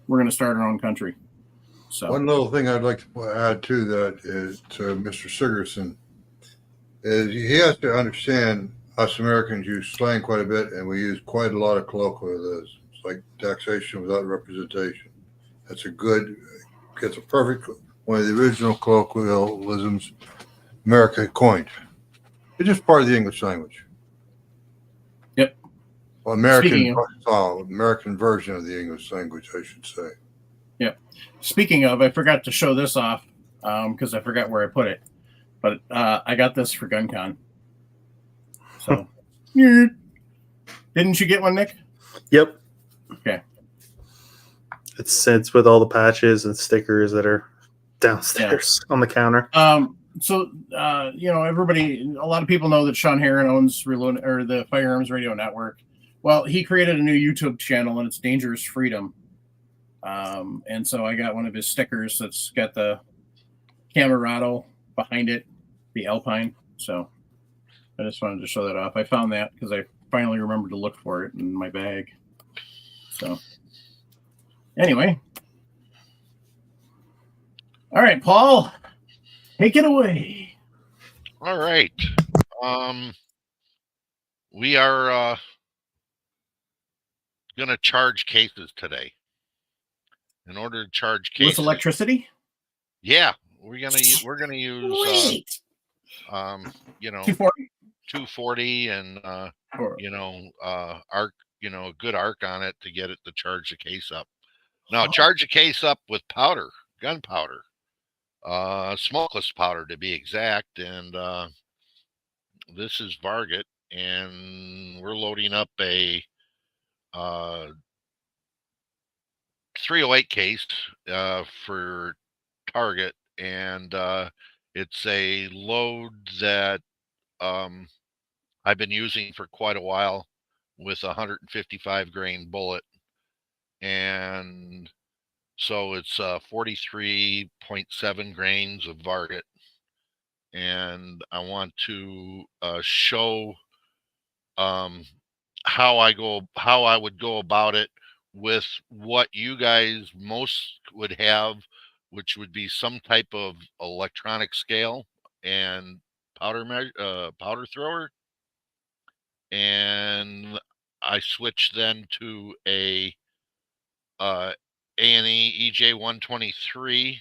We're going to start our own country. So one little thing I'd like to add to that is to Mr. Sigerson is he has to understand us Americans use slang quite a bit, and we use quite a lot of colloquialisms like taxation without representation. That's a perfect one of the original colloquialisms America coined. It's just part of the English language. Yep. Well, American version of the English language, I should say. Yep. Speaking of, I forgot to show this off because I forgot where I put it, but I got this for GunCon. So, didn't you get one, Nick? Yep. Okay. It's with all the patches and stickers that are downstairs on the counter. So everybody, a lot of people know that Sean Heron owns the Firearms Radio Network. Well, he created a new YouTube channel, and it's Dangerous Freedom. And so I got one of his stickers that's got the Camerado behind it, the Alpine. So I just wanted to show that off. I found that because I finally remembered to look for it in my bag. So anyway. All right, Paul, take it away. All right. We are going to charge cases today. In order to charge cases with electricity? Yeah, we're going to use 240 and arc, a good arc on it to get it to charge the case up. Now charge the case up with gunpowder, smokeless powder to be exact, and this is Varget, and we're loading up a 308 case for target, and it's a load that I've been using for quite a while with a 155 grain bullet, and so it's 43.7 grains of Varget, and I want to show how I would go about it with what you guys most would have, which would be some type of electronic scale and powder thrower. And I switch then to a A&E EJ123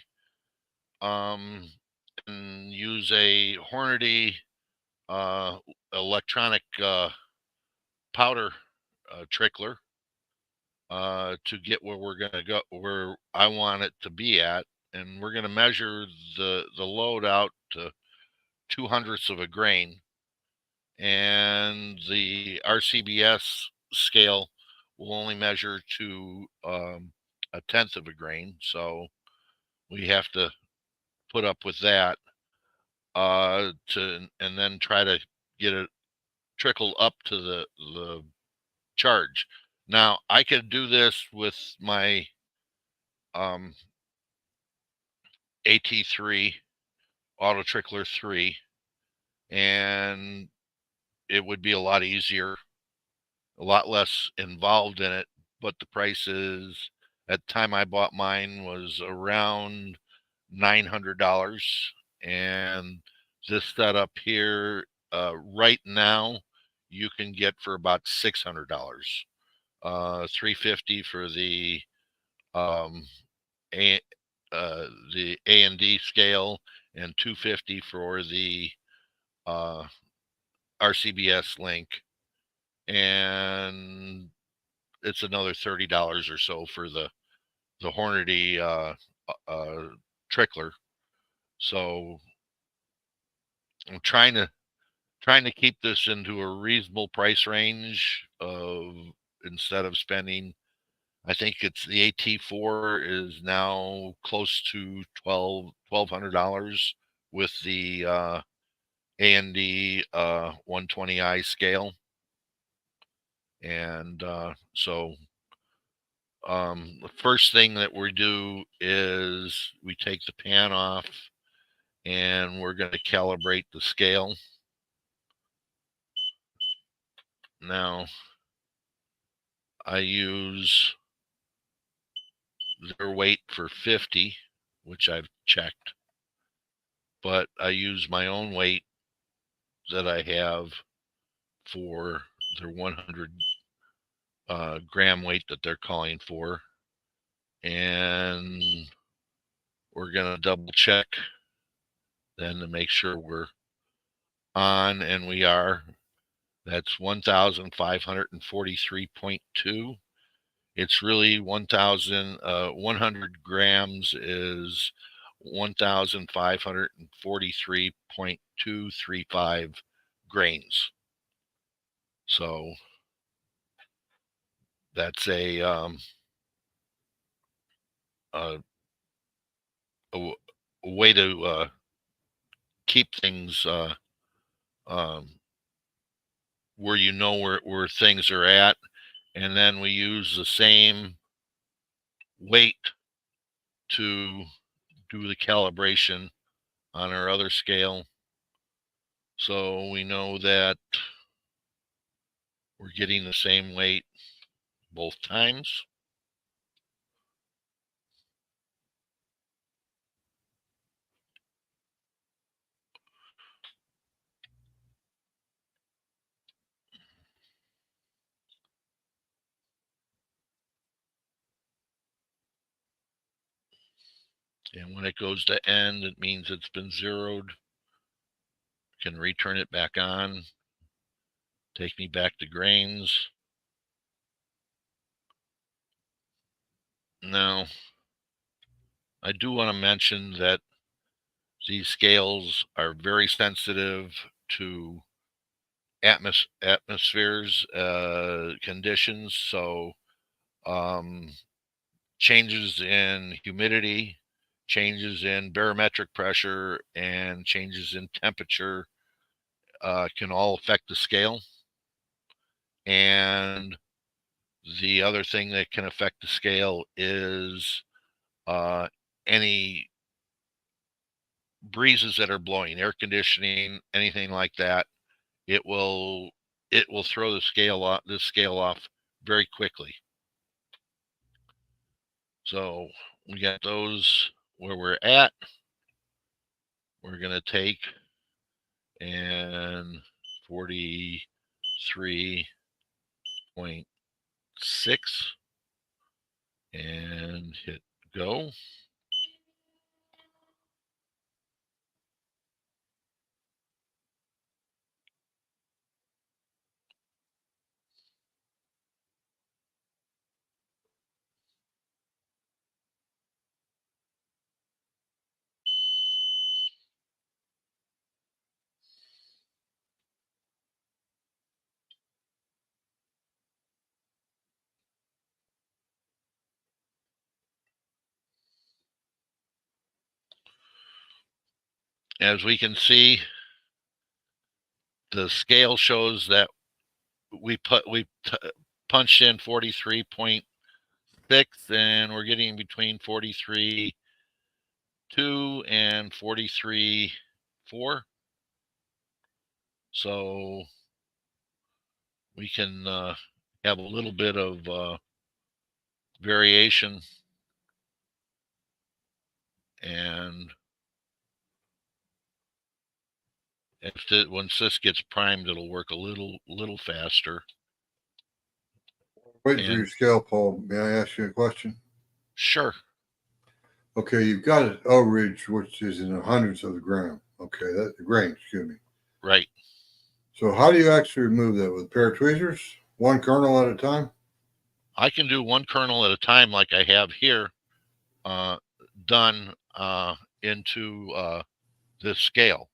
and use a Hornady electronic powder trickler to get where we're going to go, where I want it to be at. And we're going to measure the load out to 0.02 of a grain. And the RCBS scale will only measure to 1/10 of a grain. So we have to put up with that and then try to get it trickle up to the charge. Now I could do this with my AT3 Auto Trickler 3, and it would be a lot easier, a lot less involved in it. But the prices at the time I bought mine was around $900, and this setup here right now you can get for about $600. $350 for the A and D scale, and $250 for the RCBS link, and it's another $30 or so for the Hornady trickler. So I'm trying to keep this into a reasonable price range of, instead of spending, I think it's the AT4 is now close to $1,200 with the A&D 120i scale. And so the first thing that we do is we take the pan off, and we're going to calibrate the scale. Now, I use their weight for 50, which I've checked, but I use my own weight that I have for their 100 gram weight that they're calling for. And we're going to double check then to make sure we're on, and we are. That's 1,543.2. It's really 100 grams is 1,543.235 grains. So that's a way to keep things where you know where things are at. And then we use the same weight to do the calibration on our other scale, so we know that we're getting the same weight both times. And when it goes to end, it means it's been zeroed. Can return it back on, take me back to grains. Now, I do want to mention that these scales are very sensitive to atmospheres conditions. So changes in humidity, changes in barometric pressure, and changes in temperature can all affect the scale. And the other thing that can affect the scale is any breezes that are blowing, air conditioning, anything like that. It will throw this scale off very quickly. So we got those where we're at. We're going to take and 43.6 and hit go. as we can see, the scale shows that we punched in 43.6, and we're getting between 43.2 and 43.4. So we can have a little bit of variation, and once this gets primed, it'll work a little faster. Waiting for your scale, Paul. May I ask you a question? Sure. Okay, you've got an L ridge, which is in the hundreds of the gram. Okay, that's the grain, excuse me. Right. So how do you actually remove that? With a pair of tweezers? One kernel at a time? I can do one kernel at a time like I have here, done into this scale.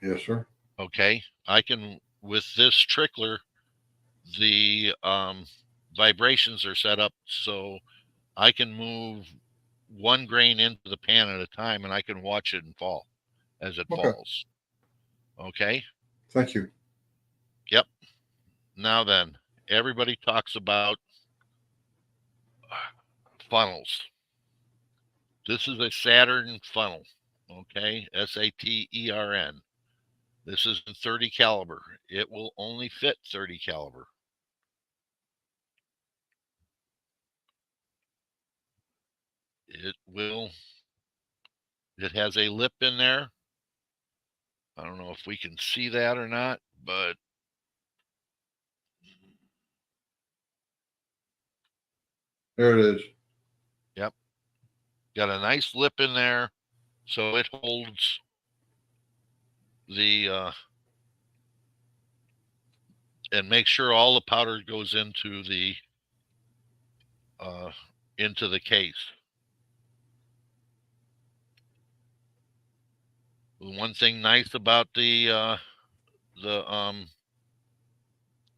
Yes, sir. Okay. I can, with this trickler, the vibrations are set up so I can move one grain into the pan at a time, and I can watch it and fall as it falls. Okay. Thank you. Yep. Now then, everybody talks about funnels. This is a Saturn funnel. Okay. SATERN. This is in 30 caliber. It will only fit 30 caliber. It has a lip in there. I don't know if we can see that or not, but there it is. Yep. Got a nice lip in there, so it holds the and make sure all the powder goes into the case. One thing nice about the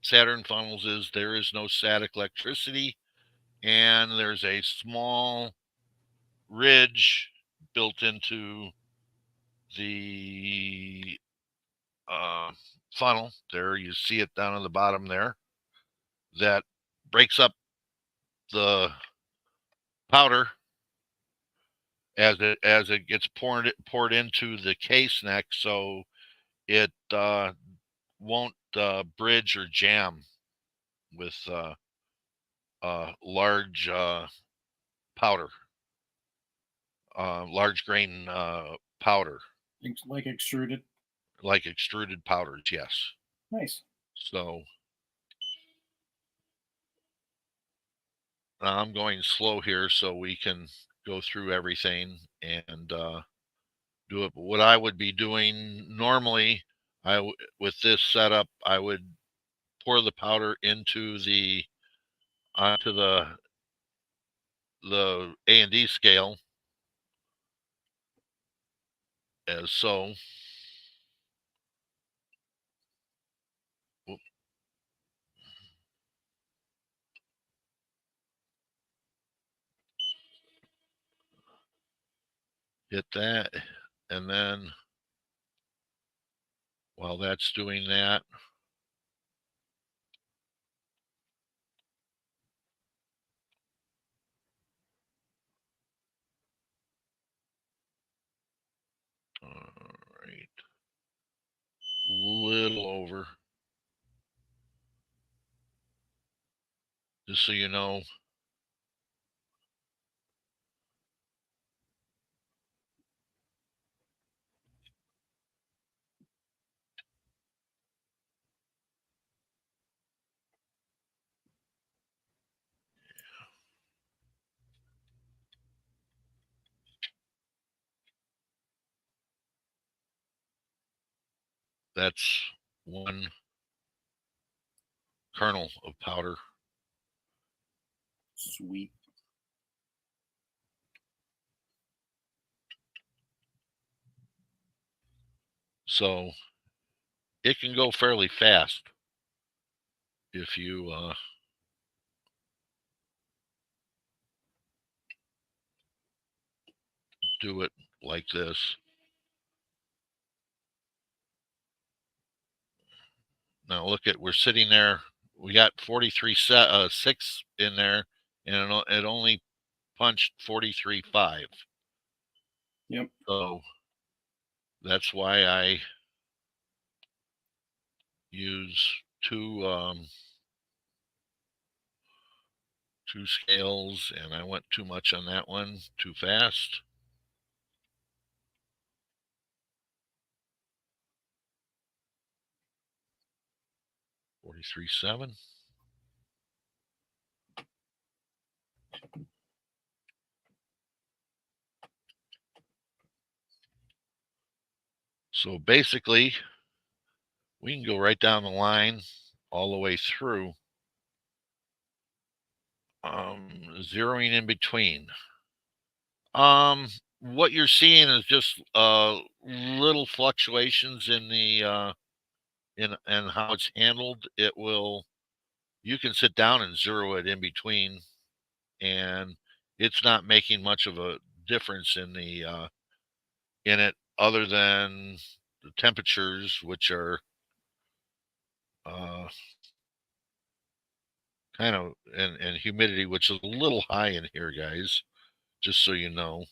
Saturn funnels is there is no static electricity, and there's a small ridge built into the funnel. There, you see it down on the bottom there, that breaks up the powder as it gets poured into the case neck, so it won't bridge or jam with large powder, large grain powder, Like extruded. like extruded powders. Yes. Nice. So I'm going slow here so we can go through everything and do it. But what I would be doing normally, with this setup, I would pour the powder onto the A&D scale, as so. Whoop. Hit that, and then while that's doing that, all right, little over, just so you know. That's one kernel of powder. Sweet. So it can go fairly fast if you do it like this. Now look at, we're sitting there. We got 43.6 in there, and it only punched 43.5. Yep. So that's why I use two scales, and I went too much on that one, too fast. $43.7. So basically, we can go right down the line all the way through, zeroing in between. What you're seeing is just little fluctuations in the in how it's handled. You can sit down and zero it in between, and it's not making much of a difference in it, other than the temperatures, which are kind of, and humidity, which is a little high in here, guys, just so you know.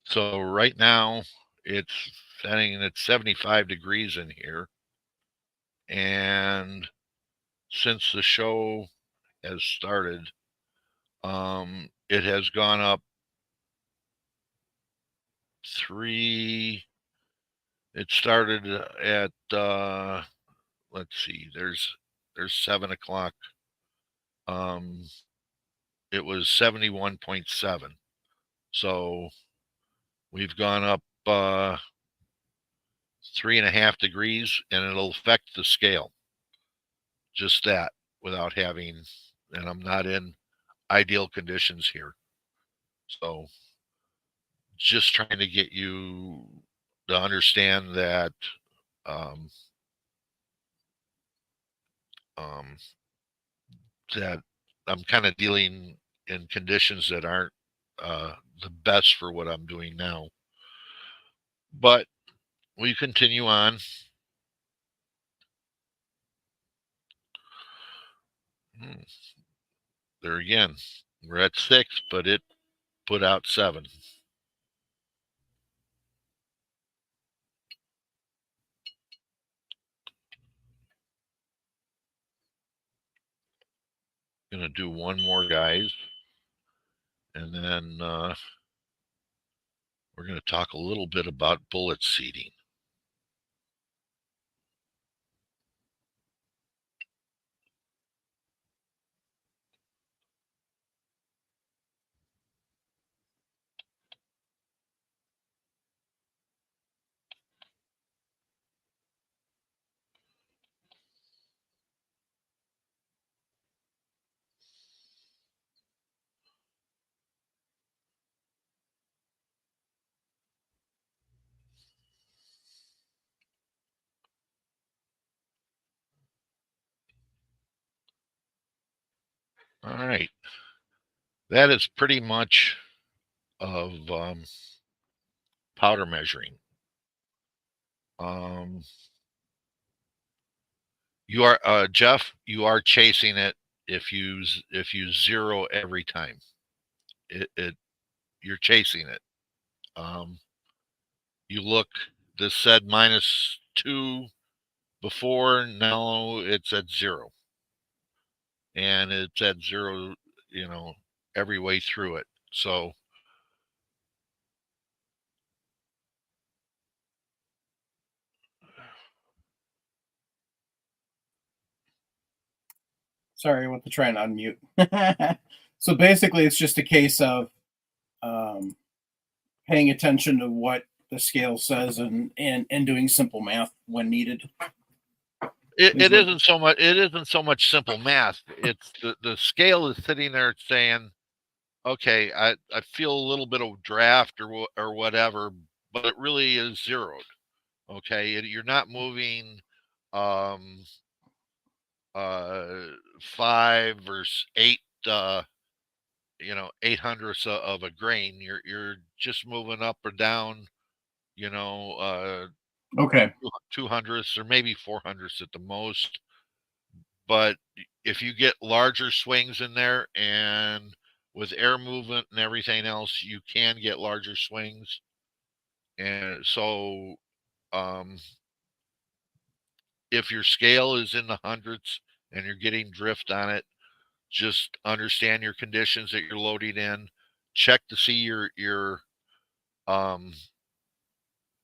So right now it's setting at 75 degrees in here. And since the show has started, it has gone up it started at let's see, there's 7 o'clock. It was 71.7. So we've gone up 3.5 degrees, and it'll affect the scale. Just that, without having, and I'm not in ideal conditions here. So just trying to get you to understand that that I'm kind of dealing in conditions that aren't the best for what I'm doing now. But we continue on. There again, we're at 6, but it put out 7. Gonna do one more, guys, and then we're going to talk a little bit about bullet seeding. All right. That is pretty much of powder measuring. You are Jeff, you are chasing it if you zero every time. You're chasing it. You look, this said -2 before, now it's at 0. And it's at 0, every way through it. So sorry, I went to try and unmute. So basically, it's just a case of paying attention to what the scale says and doing simple math when needed. it isn't so much. It isn't so much simple math. It's the scale is sitting there saying, okay, I feel a little bit of draft or whatever, but it really is zeroed. Okay, you're not moving 5 or 8 eight hundredths of a grain. You're just moving up or down, Okay. 200ths or maybe 400ths at the most. But if you get larger swings in there, and with air movement and everything else, you can get larger swings. And so if your scale is in the hundreds and you're getting drift on it, just understand your conditions that you're loading in. Check to see your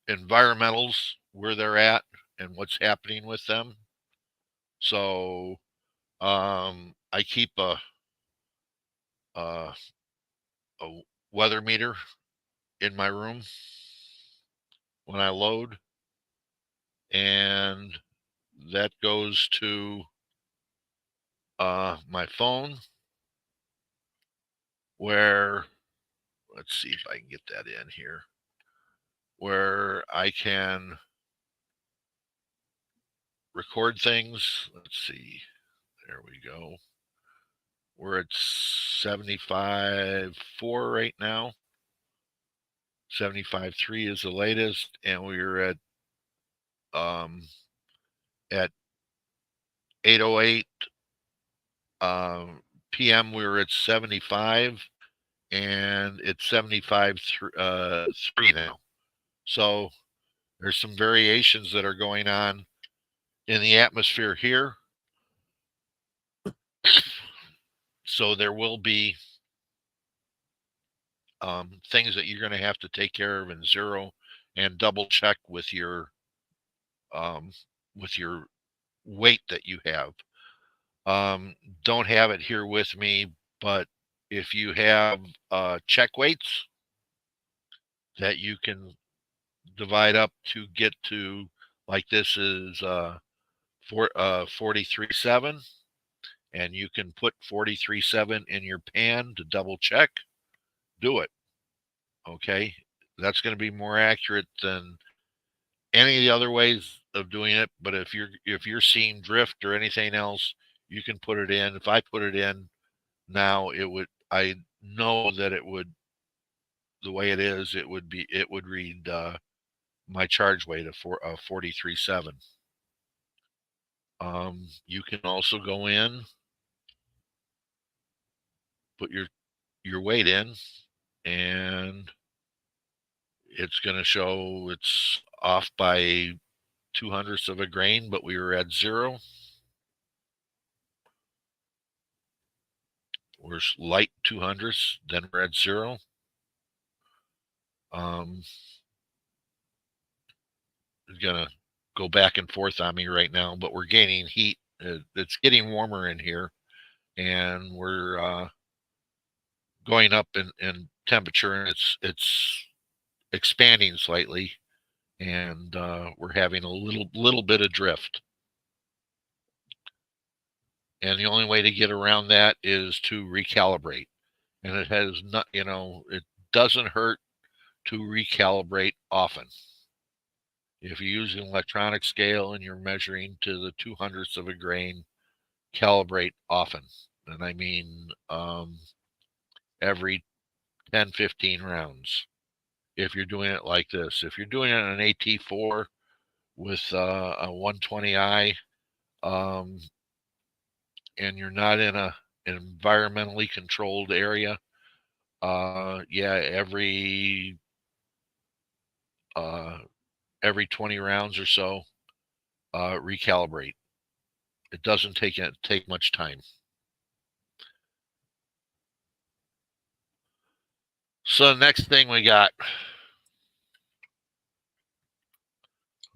environmentals, where they're at and what's happening with them. So I keep a weather meter in my room when I load, and that goes to my phone, where, let's see if I can get that in here, where I can record things. Let's see. There we go. We're at 75.4 right now. 75.3 is the latest, and we're at 8:08 p.m. we were at 75, and it's 75.3 now. So there's some variations that are going on in the atmosphere here. So there will be things that you're going to have to take care of in zero, and double check with your weight that you have. Don't have it here with me, but if you have check weights that you can divide up to get to, like this is 43.7, and you can put 43.7 in your pan to double check, do it. Okay, that's going to be more accurate than any of the other ways of doing it. But if you're seeing drift or anything else, you can put it in. If I put it in now, I know that it would, the way it is, it would read my charge weight of 43.7. You can also go in, put your weight in, and it's going to show it's off by 200ths of a grain, but we were at zero. We're light 200ths, then we're at zero. It's going to go back and forth on me right now, but we're gaining heat. It's getting warmer in here, and we're going up in temperature, and it's expanding slightly, and we're having a little bit of drift. And the only way to get around that is to recalibrate. And it has not, it doesn't hurt to recalibrate often. If you use an electronic scale and you're measuring to the 200ths of a grain, calibrate often. And I mean every 10, 15 rounds. If you're doing it like this, if you're doing it on an AT4 with a 120i, and you're not in an environmentally controlled area, every 20 rounds or so, recalibrate. It doesn't take much time. So the next thing we got,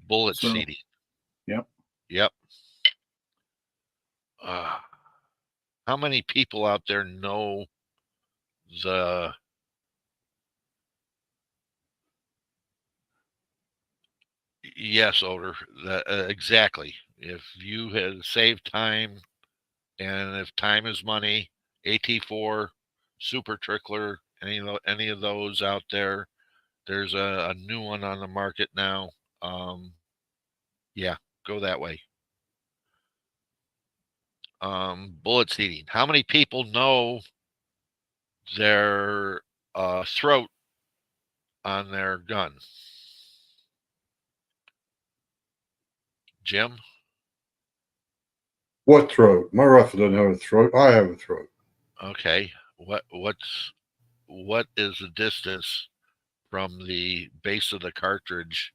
bullet seeding. Yep. How many people out there know the yes, Oder? Exactly. if you had saved time, and if time is money, AT4, Super Trickler, any of those out there, there's a new one on the market now. Yeah, go that way. Bullet seating. How many people know their throat on their gun? Jim? What throat? My rifle doesn't have a throat. I have a throat. Okay. What is the distance from the base of the cartridge,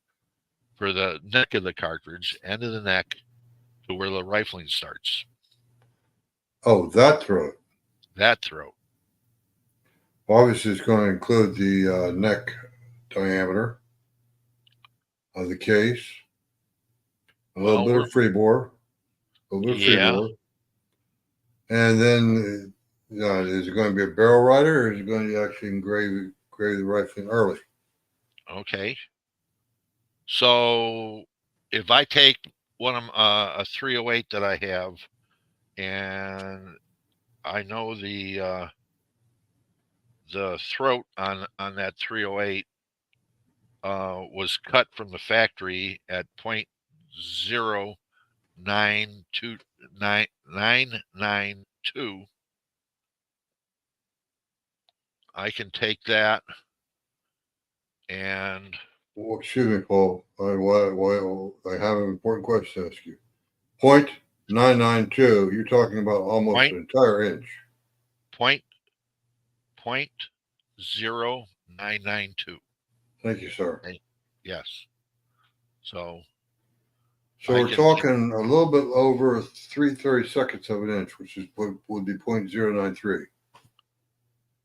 for the neck of the cartridge, end of the neck, to where the rifling starts? Oh, that throat. That throat. Obviously, it's going to include the neck diameter of the case, a little bit of free bore, and then is it going to be a barrel rider, or is it going to actually engrave the rifling early? Okay. So if I take one of a 308 that I have, and I know the throat on that 308 was cut from the factory at 0.092992, I can take that and Well, excuse me, Paul. I have an important question to ask you. 0.992. You're talking about almost an entire inch. point 0.0992. Thank you, sir. Okay. Yes. So we're talking a little bit over 3/32 of an inch, which would be 0.093.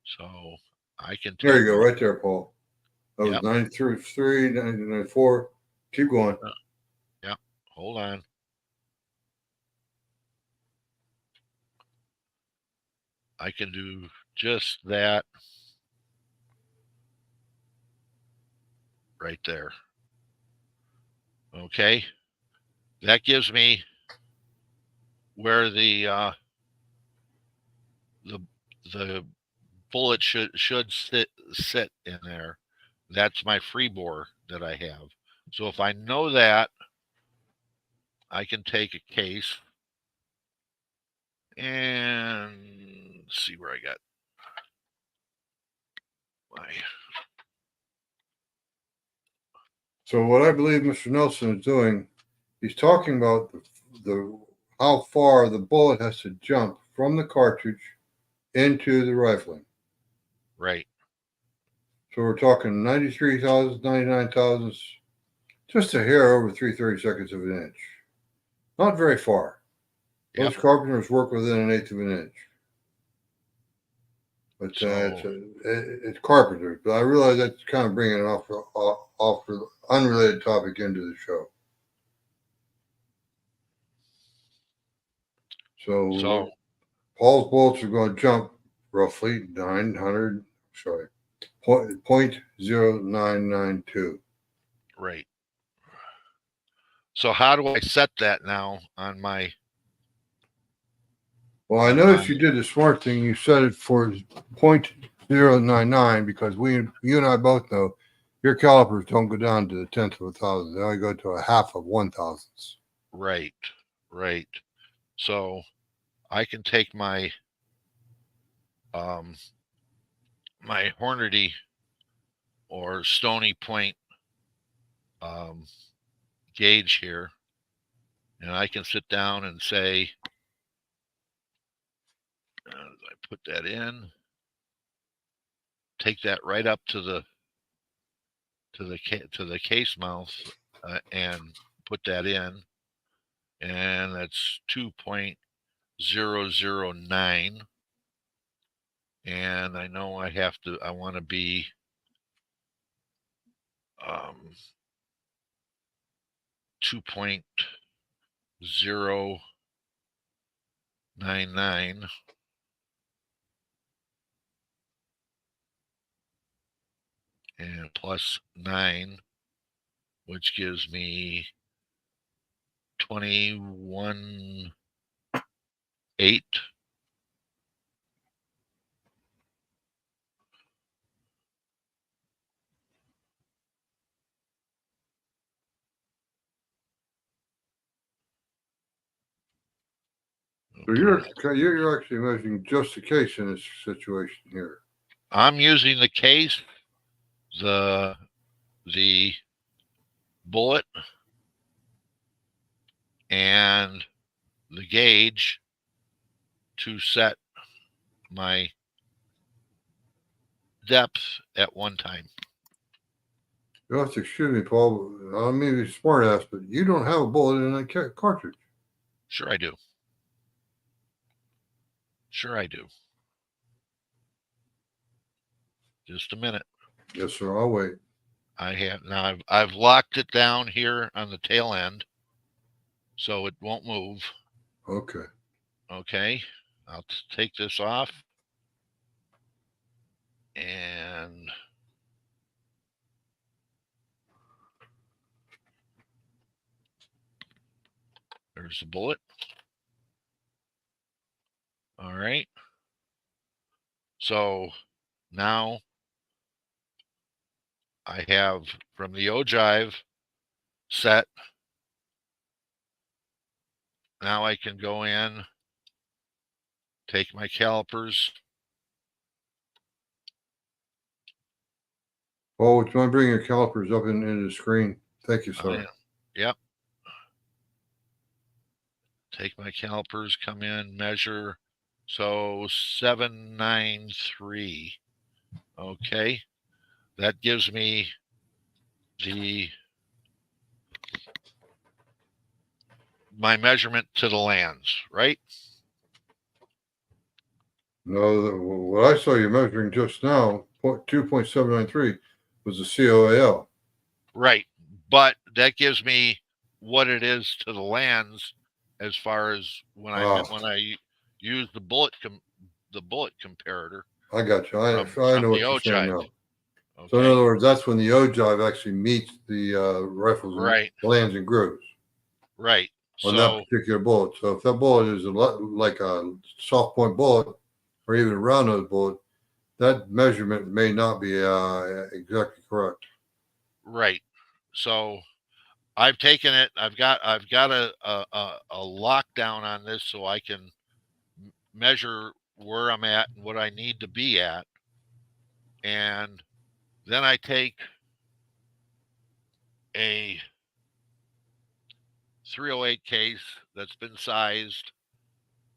So I can take. There you go, right there, Paul. That was Yep. 93, 94. Keep going. Yeah. Hold on. I can do just that right there. Okay. That gives me where the bullet should sit in there. That's my free bore that I have. So if I know that, I can take a case and see where I got my. So what I believe Mr. Nelson is doing, he's talking about the how far the bullet has to jump from the cartridge into the rifling. Right. So we're talking 93 thousandths, 99 thousandths, just a hair over 3/32 of an inch. Not very far. Most carpenters work within an eighth of an inch. But it's carpenters. But I realize that's kind of bringing it off the unrelated topic into the show. So Paul's bullets are going to jump roughly 0.0992. Right. So how do I set that now on my? Well, I noticed you did the smart thing. You set it for 0.099 because you and I both know your calipers don't go down to the tenth of a thousand. They only go to a half of 1/1000th. Right. Right. So I can take my my Hornady or Stony Point gauge here, and I can sit down and say, I put that in, take that right up to the case mouth, and put that in, and that's 2.009, and I know I want to be 2.099, and plus 9, which gives me 21.8. So you're actually measuring just the case in this situation here. I'm using the case, the bullet, and the gauge to set my depth at one time. You'll have to excuse me, Paul. I may be smart ass, but you don't have a bullet in that cartridge. Sure I do. Sure I do. Just a minute. Yes, sir. I'll wait. I have now. I've locked it down here on the tail end, so it won't move. Okay. Okay. I'll take this off, and there's the bullet. All right. So now I have from the ogive set. Now I can go in, take my calipers. Paul, would you mind bringing your calipers up into the screen? Thank you, sir. Yep. Take my calipers, come in, measure. So 793. Okay. That gives me my measurement to the lands, right? No, what I saw you measuring just now, 2.793, was the COAL. Right. But that gives me what it is to the lands as far as when I use the bullet comparator. I got you. I know what you're saying now. Okay. So in other words, that's when the ogive actually meets the rifles, right, lands and grooves. Right. On that particular bullet. So if that bullet is like a soft point bullet or even a round nose bullet, that measurement may not be exactly correct. Right. So I've taken it. I've got a lockdown on this, so I can measure where I'm at and what I need to be at, and then I take a 308 case that's been sized.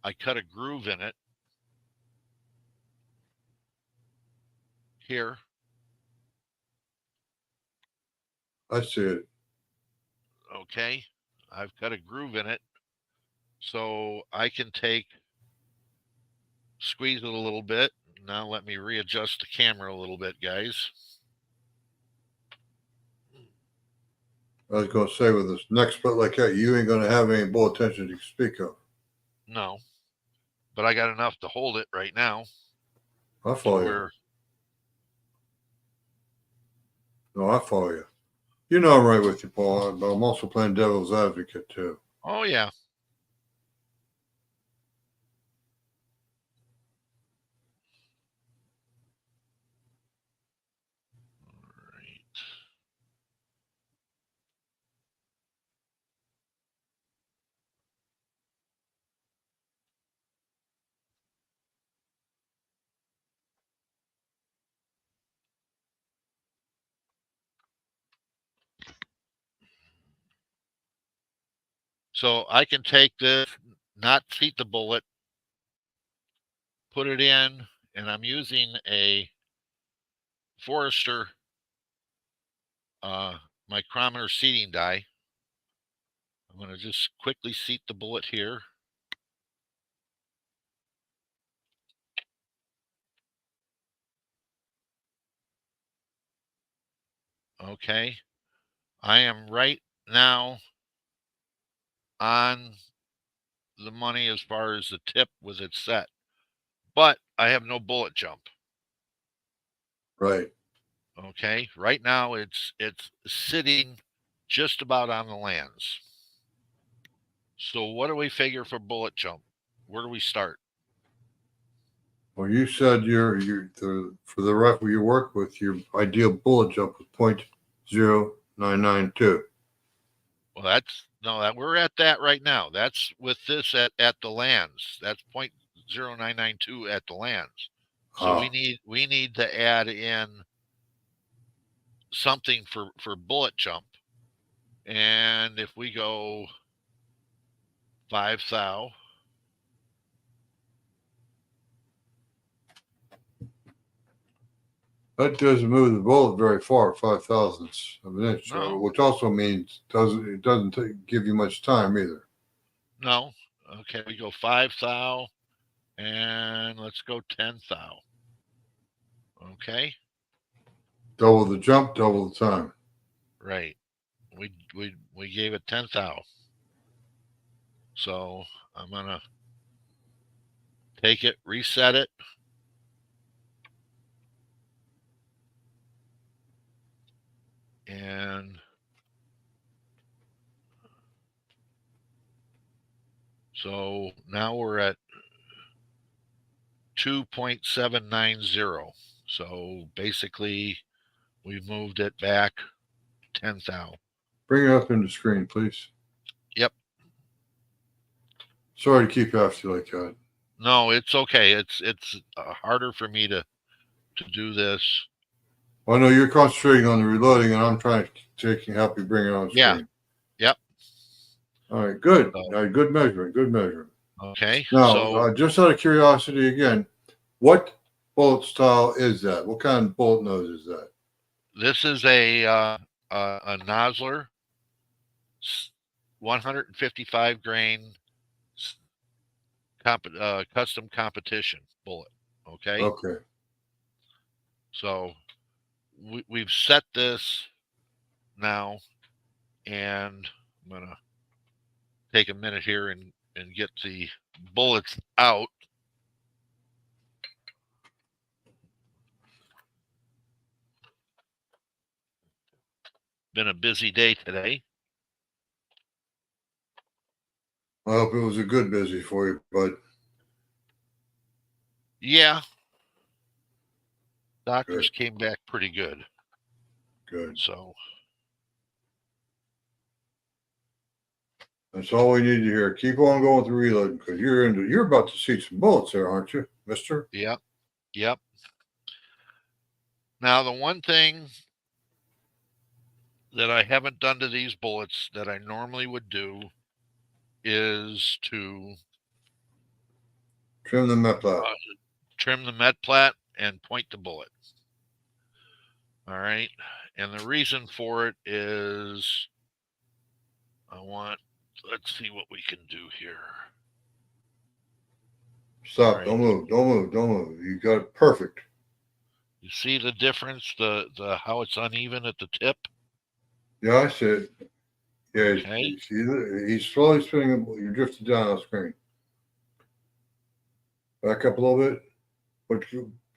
I cut a groove in it here. I see it. Okay. I've cut a groove in it. So I can squeeze it a little bit. Now let me readjust the camera a little bit, guys. I was going to say, with this next split like that, you ain't going to have any bullet tension to speak of. No, but I got enough to hold it right now. I follow you. No, I follow you. You know I'm right with you, Paul, but I'm also playing devil's advocate too. Oh, yeah. All right. So I can take this, not seat the bullet, put it in, and I'm using a Forester micrometer seating die. I'm going to just quickly seat the bullet here. Okay. I am right now on the money as far as the tip with it set, but I have no bullet jump. Right. Okay. Right now it's sitting just about on the lands. So what do we figure for bullet jump? Where do we start? Well, you said for the rifle you work with, your ideal bullet jump was .0992. Well, we're at that right now. That's with this at the lands. That's .0992 at the lands. So we need to add in something for bullet jump. And if we go 5 thou, that doesn't move the bullet very far, 0.005 of an inch. No. Which also means it doesn't give you much time either. No. Okay, we go 5 thou, and let's go 10 thou. Okay. Double the jump, double the time. Right. We gave it 10 thou. So I'm gonna take it, reset it. And so now we're at 2.790. So basically we've moved it back 10 thou. Bring it up in the screen, please. Yep. Sorry to keep after you like that. No, it's okay. It's harder for me to do this. Well, I know you're concentrating on the reloading, and I'm trying to help you bring it on screen. Yeah. Yep. All right, good. All right, good measurement. Good measurement. Okay. Now, So just out of curiosity again, what bullet style is that? What kind of bullet nose is that? this is a Nosler 155 grain custom competition bullet. Okay. Okay. So we've set this now, and I'm gonna take a minute here and get the bullets out. Been a busy day today. I hope it was a good busy for you, bud. Yeah. Doctors came back pretty good. Good. So that's all we need to hear. Keep on going with the reloading because you're about to see some bullets there, aren't you, mister? Yep. Yep. Now the one thing that I haven't done to these bullets that I normally would do is to Trim the metplat. Trim the metplat and point the bullet. All right. And the reason for it is let's see what we can do here. Stop. Right. Don't move. Don't move. Don't move. You got it perfect. You see the difference, the how it's uneven at the tip? Yeah, I see it. Yeah, Okay. he's slowly spinning. You're drifting down the screen. Back up a little bit.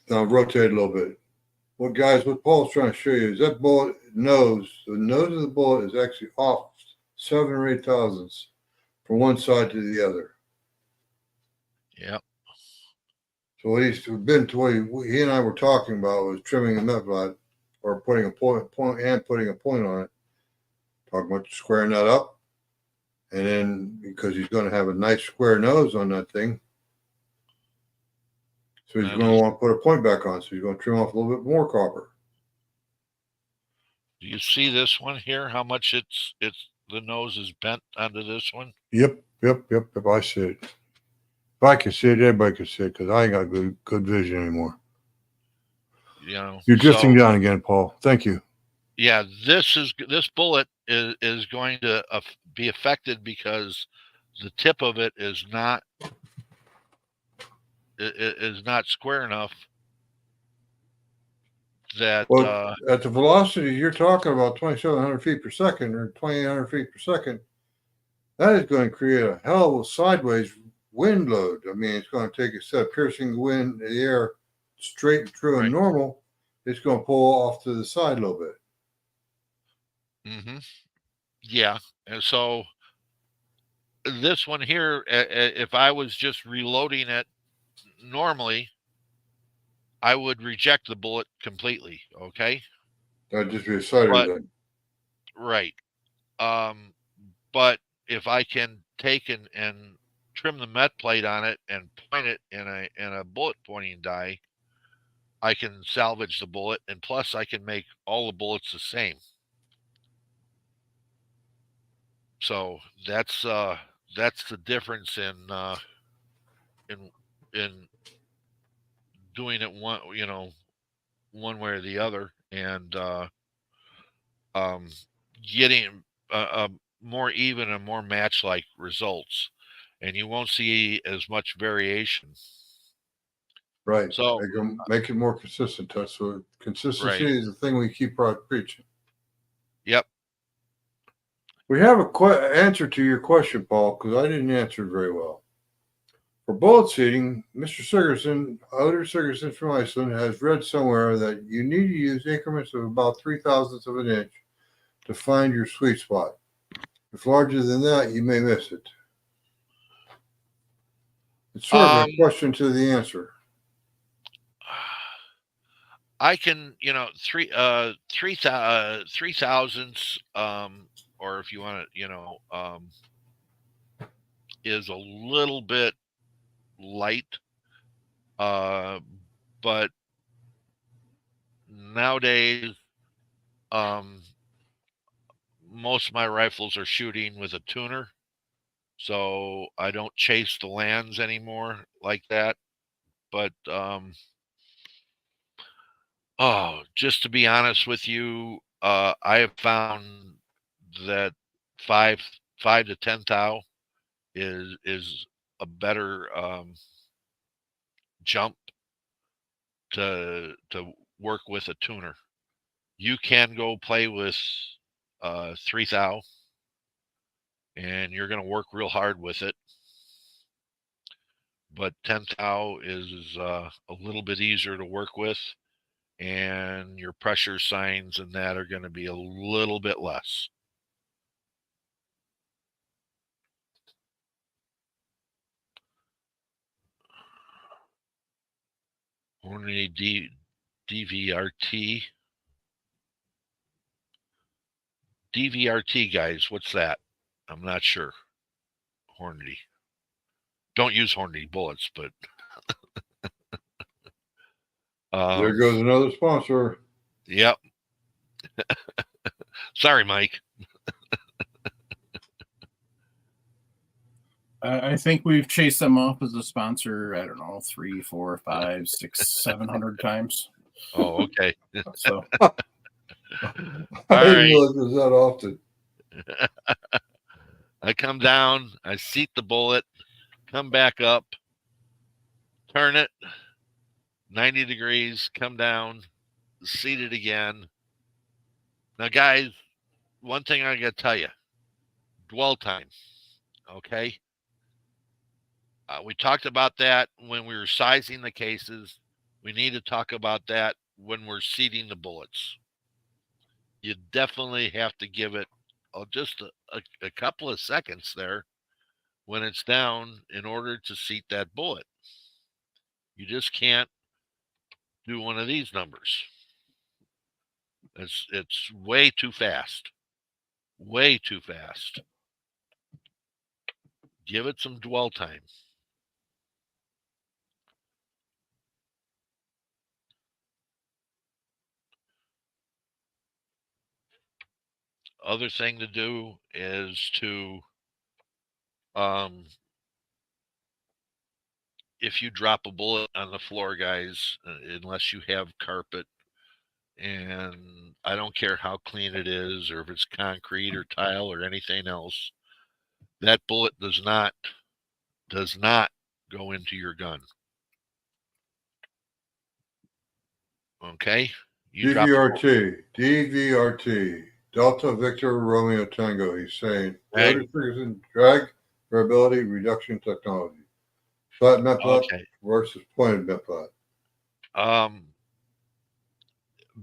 Now rotate a little bit. What Paul's trying to show you is that bullet the nose of the bullet is actually off 7 or 8 thousandths from one side to the other. Yep. So what he and I were talking about was trimming the metplat or putting a point on it. Talking about squaring that up, and then because he's going to have a nice square nose on that thing, so he's going to want to put a point back on. So he's going to trim off a little bit more copper. Do you see this one here? How much it's the nose is bent onto this one? Yep. I see it. If I can see it, everybody can see it because I ain't got good vision anymore. You know, you're drifting down again, Paul. Thank you. Yeah, this bullet is going to be affected because the tip of it is not square enough that at the velocity you're talking about, 2,700 feet per second or 2,800 feet per second, that is going to create a hell of a sideways wind load. I mean, it's going to take, instead of piercing the air straight and true and normal, it's going to pull off to the side a little bit. Mm-hmm. Yeah. And so this one here, if I was just reloading it normally, I would reject the bullet completely. Okay. That'd just be a sighter But then. right. But if I can take and trim the met plate on it and point it in a bullet pointing die, I can salvage the bullet, and plus I can make all the bullets the same. So that's the difference in doing it one way or the other, and getting a more even and more match like results, and you won't see as much variation. Right. So Make it more consistent. So consistency right. is the thing we keep preaching. Yep. We have a answer to your question, Paul, because I didn't answer it very well. For bullet seeding, Mr. Sigurdsson, Odor Sigurdsson from Iceland, has read somewhere that you need to use increments of about 0.03 of an inch to find your sweet spot. If larger than that, you may miss it. It's sort of a question to the answer. I can, 3,000ths, or if you want to, is a little bit light, but nowadays, most of my rifles are shooting with a tuner, so I don't chase the lands anymore like that. But just to be honest with you, I have found that 5 to 10 thou is a better jump to work with a tuner. You can go play with 3 thou, and you're going to work real hard with it. But 10 thou is a little bit easier to work with, and your pressure signs and that are going to be a little bit less. Only DVRT. DVRT, guys, what's that? I'm not sure. Hornady. Don't use Hornady bullets, but there goes another sponsor. Yep. Sorry, Mike. I think we've chased them off as a sponsor, I don't know, 3, 4, 5, 6, 700 times. Oh, okay. So I didn't right. realize it was that often. I come down, I seat the bullet, come back up, turn it 90 degrees, come down, seat it again. Now, guys, one thing I got to tell you, dwell time, okay? We talked about that when we were sizing the cases. We need to talk about that when we're seating the bullets. You definitely have to give it just a couple of seconds there when it's down in order to seat that bullet. You just can't do one of these numbers. It's way too fast. Way too fast. Give it some dwell time. Other thing to do is to if you drop a bullet on the floor, guys, unless you have carpet, and I don't care how clean it is or if it's concrete or tile or anything else, that bullet does not go into your gun. Okay? DVRT, Delta Victor Romeo Tango. He's saying drag variability reduction technology. Flat method versus pointed method.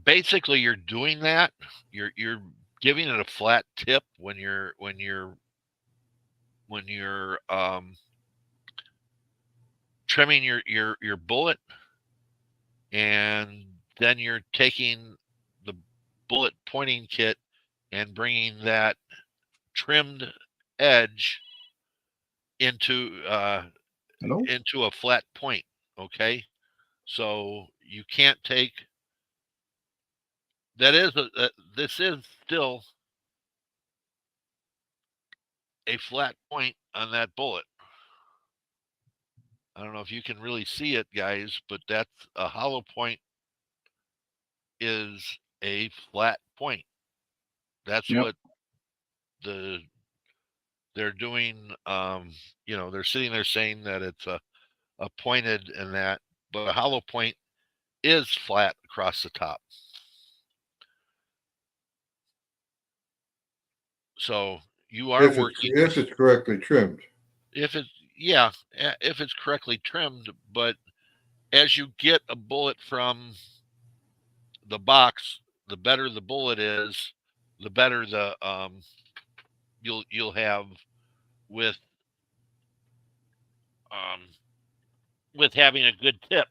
Basically, you're doing that. You're giving it a flat tip when when you're trimming your bullet, and then you're taking the bullet pointing kit and bringing that trimmed edge into a flat point. Okay, so you can't take that is this is still a flat point on that bullet. I don't know if you can really see it, guys, but that's a hollow point is a flat point. That's what they're doing. They're sitting there saying that it's a pointed and that, but a hollow point is flat across the top. So you are working if it's correctly trimmed. If it's correctly trimmed, but as you get a bullet from the box, the better the bullet is, the better the you'll have with having a good tip.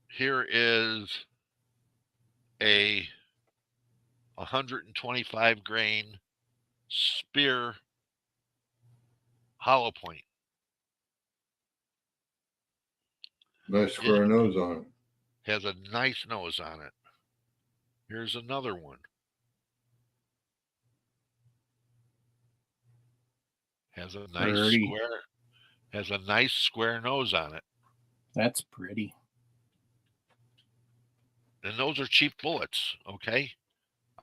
Here is a 125 grain spear hollow point. Nice square nose on it. Has a nice nose on it. Here's another one. Has a nice square nose on it. That's pretty. And those are cheap bullets, okay?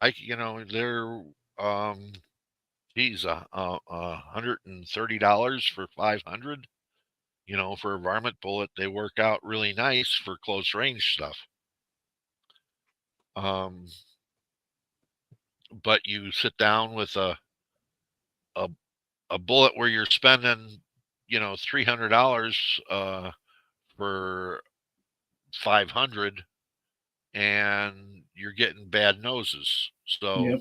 They're $130 for 500. For a varmint bullet, they work out really nice for close range stuff. But you sit down with a bullet where you're spending, $300 for 500, and you're getting bad noses. So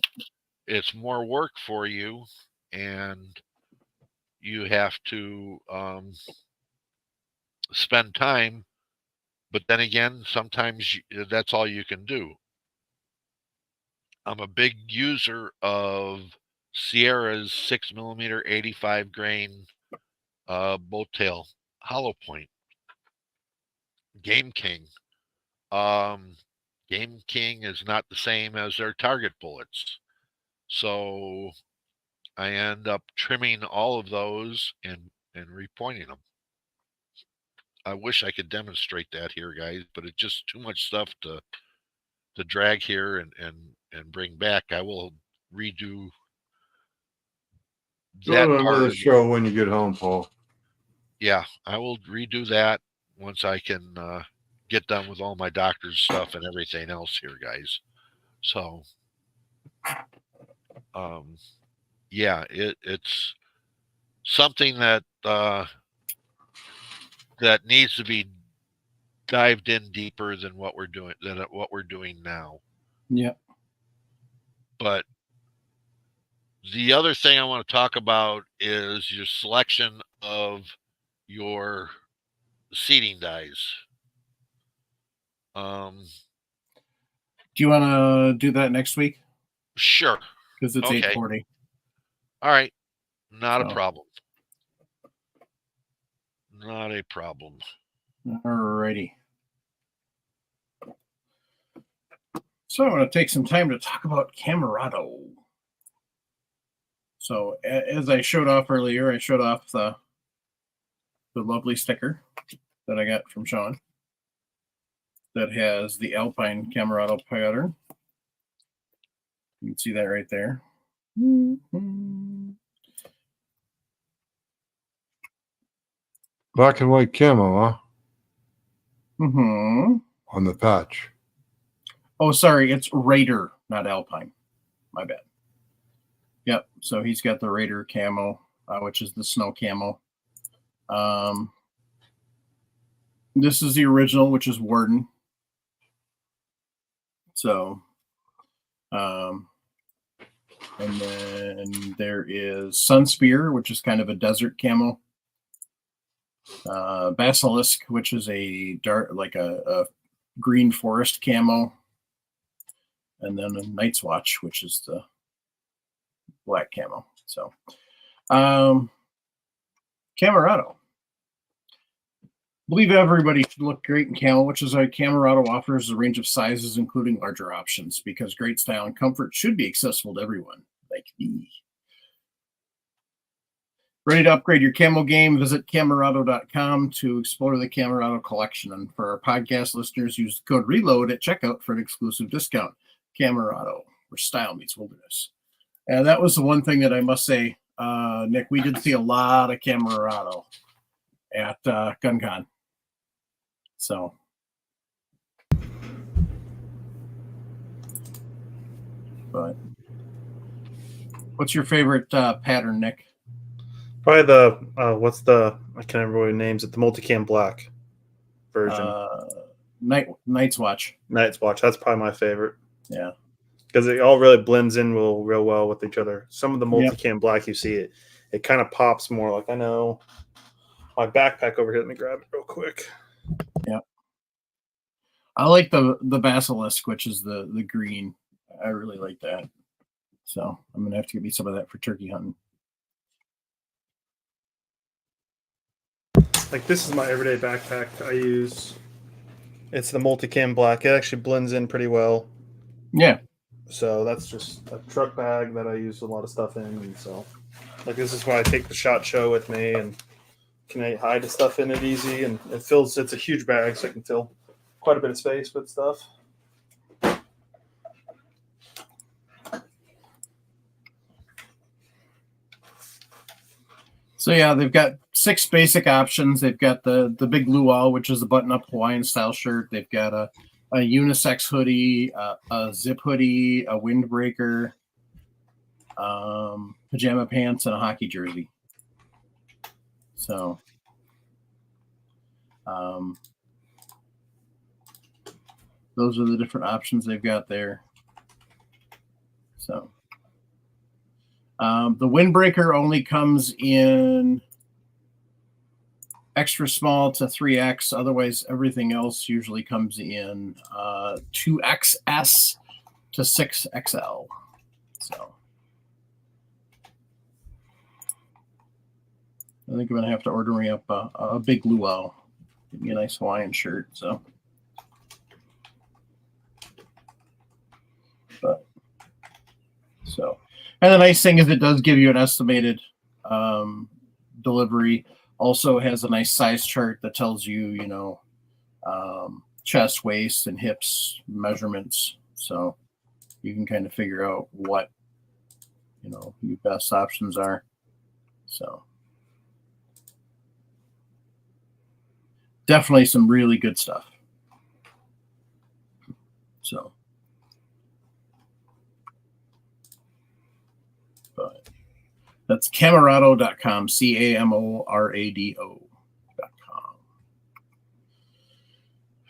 it's more work for you, and you have to spend time. But then again, sometimes that's all you can do. I'm a big user of Sierra's 6mm 85 grain boat tail hollow point. Game King. Game King is not the same as their target bullets. So I end up trimming all of those and repointing them. I wish I could demonstrate that here, guys, but it's just too much stuff to drag here and bring back. I will redo that part of the show when you get home, Paul. Yeah, I will redo that once I can get done with all my doctor's stuff and everything else here, guys. So, it's something that that needs to be dived in deeper than what we're doing now. Yeah. But the other thing I want to talk about is your selection of your seating dies. Do you want to do that next week? Sure. Because it's 8:40. All right. Not a problem. Not a problem. All righty. So I want to take some time to talk about Camerado. So as I showed off earlier, I showed off the lovely sticker that I got from Sean that has the Alpine Camerado pattern. You can see that right there. Black and white camo, huh? Mm-hmm. On the patch. Oh, sorry, it's Raider, not Alpine. My bad. Yep, so he's got the Raider camo, which is the snow camo. This is the original, which is Warden. So, And then there is Sunspear, which is kind of a desert camo. Basilisk, which is a dark, like a green forest camo. And then a Night's Watch, which is the black camo. So, Camerado. Believe everybody should look great in camo, which is why Camerado offers a range of sizes, including larger options, because great style and comfort should be accessible to everyone, like me. Ready to upgrade your camo game? Visit Camerado.com to explore the Camerado collection. And for our podcast listeners, use the code RELOAD at checkout for an exclusive discount. Camerado, where style meets wilderness. And that was the one thing that I must say, Nick, we did see a lot of Camerado at GunCon. So, but what's your favorite pattern, Nick? Probably the I can't remember what it names it. The multicam black version. Night's Watch. Night's Watch. That's probably my favorite. Yeah, because it all really blends in real well with each other. Some of the multicam black you see it kind of pops more. Like I know my backpack over here. Let me grab it real quick. Yeah. I like the Basilisk, which is the green. I really like that. So I'm gonna have to get me some of that for turkey hunting. Like this is my everyday backpack I use. It's the multicam black. It actually blends in pretty well. Yeah. So that's just a truck bag that I use a lot of stuff in. And so like this is why I take the SHOT Show with me and can hide the stuff in it easy, and it's a huge bag, so I can fill quite a bit of space with stuff. So yeah, they've got 6 basic options. They've got the big luau, which is a button-up Hawaiian style shirt. They've got a unisex hoodie, a zip hoodie, a windbreaker, pajama pants, and a hockey jersey. So, those are the different options they've got there. So, the windbreaker only comes in extra small to 3X. Otherwise, everything else usually comes in 2XS to 6XL. So, I think I'm going to have to order me up a big luau. Give me a nice Hawaiian shirt. So, and the nice thing is it does give you an estimated delivery. Also has a nice size chart that tells you, chest, waist, and hips measurements. So you can kind of figure out what, your best options are. So definitely some really good stuff. So. But that's Camerado.com, CAMORADO.com.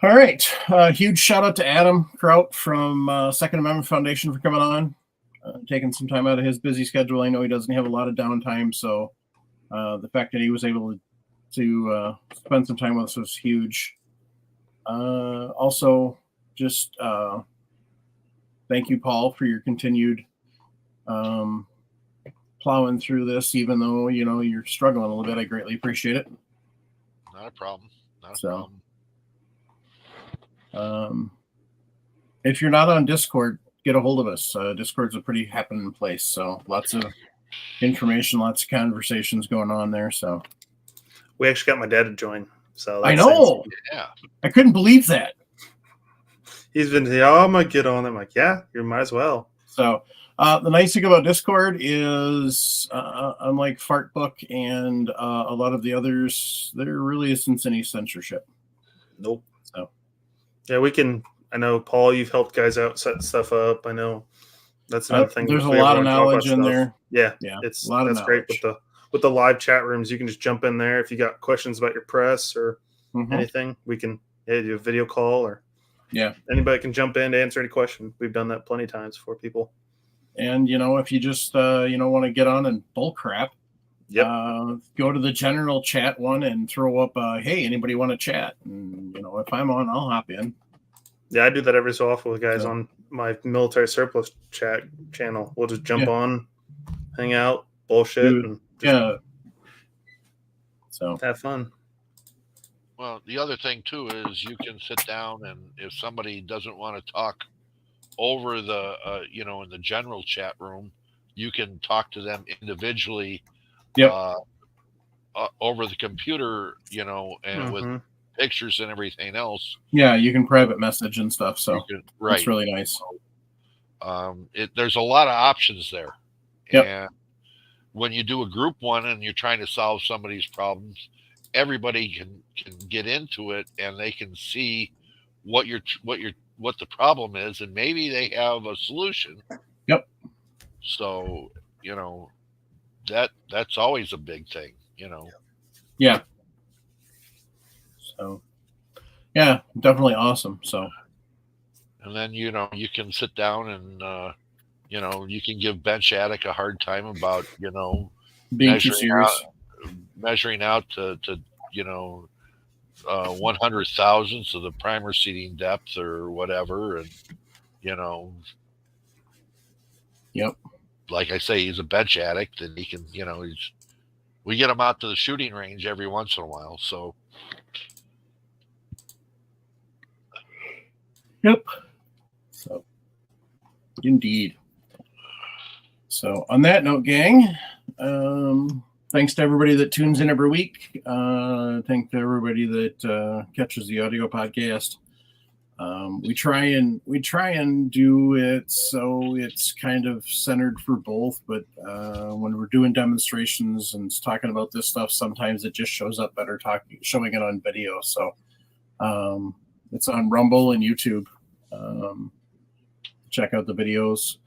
All right. Huge shout out to Adam Kraut from Second Amendment Foundation for coming on, taking some time out of his busy schedule. I know he doesn't have a lot of downtime, so the fact that he was able to spend some time with us was huge. Also, just thank you, Paul, for your continued plowing through this, even though you're struggling a little bit. I greatly appreciate it. Not a problem. Not a problem. If you're not on Discord, get a hold of us. Discord's a pretty happening place, so lots of information, lots of conversations going on there. So we actually got my dad to join. So I know. Yeah, I couldn't believe that. He's been saying, "Oh, I might get on." I'm like, "Yeah, you might as well." So. The nice thing about Discord is, unlike Fartbook and a lot of the others, there really isn't any censorship. Nope. So, yeah, we can. I know, Paul, you've helped guys out, set stuff up. I know that's another thing. There's a lot of knowledge in there. Yeah, it's a lot of knowledge. Great with the live chat rooms. You can just jump in there if you got questions about your press or anything. We can do a video call or Yeah. Anybody can jump in to answer any question. We've done that plenty of times for people. And, if you just, want to get on and bull crap, Yep. Go to the general chat one and throw up, hey, anybody want to chat? And, if I'm on, I'll hop in. Yeah, I do that every so often with guys on my military surplus chat channel. We'll just jump on, hang out, bullshit, and so have fun. Well, the other thing too is you can sit down, and if somebody doesn't want to talk over the in the general chat room, you can talk to them individually over the computer, and with pictures and everything else. Yeah, you can private message and stuff, so right. It's really nice. There's a lot of options there. Yep. And when you do a group one and you're trying to solve somebody's problems, everybody can get into it, and they can see what the problem is, and maybe they have a solution. Yep. So, that's always a big thing, Yeah. So, yeah, definitely awesome. So, and then, you can sit down and, you can give Bench Attic a hard time about, being too serious. Measuring out to 100,000ths of the primer seating depth or whatever. And, Yep. Like I say, he's a bench addict, and he can, we get him out to the shooting range every once in a while. So. Yep. So, indeed. So, on that note, gang, thanks to everybody that tunes in every week. Thanks to everybody that catches the audio podcast. We try and do it so it's kind of centered for both, but when we're doing demonstrations and talking about this stuff, sometimes it just shows up better showing it on video. So it's on Rumble and YouTube. Check out the videos.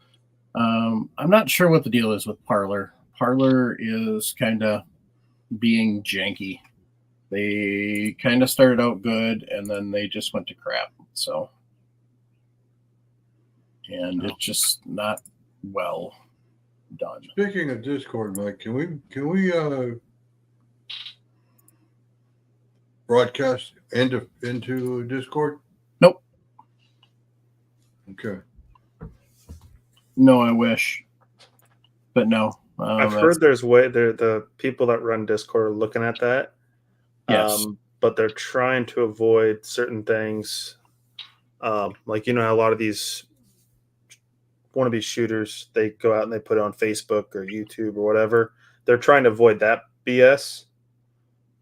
I'm not sure what the deal is with Parler. Parler is kind of being janky. They kind of started out good, and then they just went to crap. So, and it's just not well done. Speaking of Discord, Mike, can we broadcast into Discord? Nope. Okay. No, I wish, but no. I've heard there's the people that run Discord are looking at that. Yes. But they're trying to avoid certain things. Like, a lot of these wannabe shooters, they go out and they put it on Facebook or YouTube or whatever. They're trying to avoid that BS.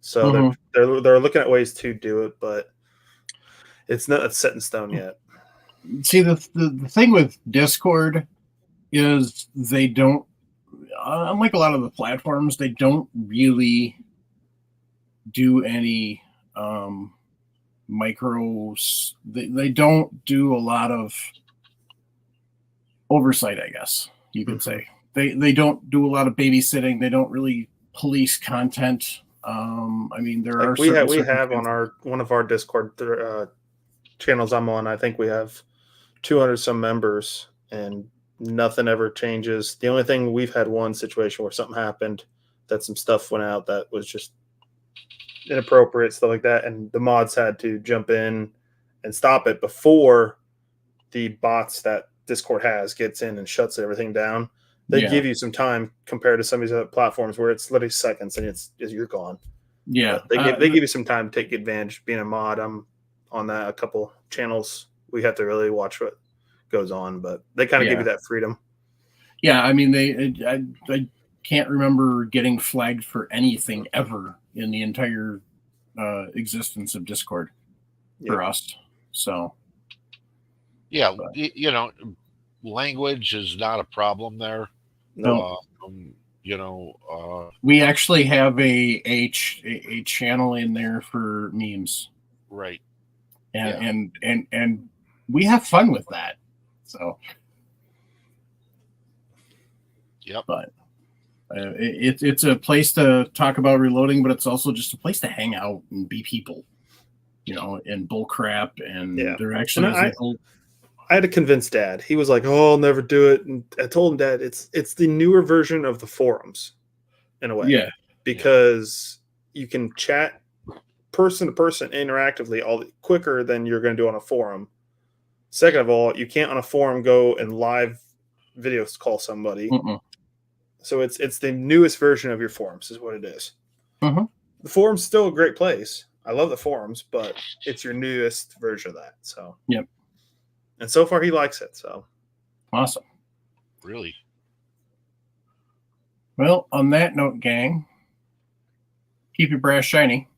So they're looking at ways to do it, but it's not set in stone yet. See, the thing with Discord is they don't, unlike a lot of the platforms, they don't really do any micros. They don't do a lot of oversight, I guess you could say. They don't do a lot of babysitting. They don't really police content. I mean, there are we have on one of our Discord channels I'm on. I think we have 200 some members, and nothing ever changes. The only thing, we've had one situation where something happened, that some stuff went out that was just inappropriate, stuff like that, and the mods had to jump in and stop it before the bots that Discord has gets in and shuts everything down. They give you some time compared to some of these other platforms where it's literally seconds and you're gone. Yeah, they give you some time to take advantage. Being a mod, I'm on that a couple channels. We have to really watch what goes on, but they kind of give you that freedom. Yeah, I mean, I can't remember getting flagged for anything ever in the entire existence of Discord for us. So, yeah, language is not a problem there. No, we actually have a channel in there for memes, right? And we have fun with that. So, yep. But it's a place to talk about reloading, but it's also just a place to hang out and be people. and bull crap. And Yeah. there actually And is I had to convince Dad. He was like, "Oh, I'll never do it." And I told him, "Dad, it's the newer version of the forums, in a way, yeah, because you can chat person to person interactively all quicker than you're going to do on a forum. Second of all, you can't on a forum go and live video call somebody. Mm-mm. So it's the newest version of your forums, is what it is. Mhm. The forum's still a great place. I love the forums, but it's your newest version of that. So Yep. And so far, he likes it. So Awesome. Really? Well, on that note, gang, keep your brass shiny.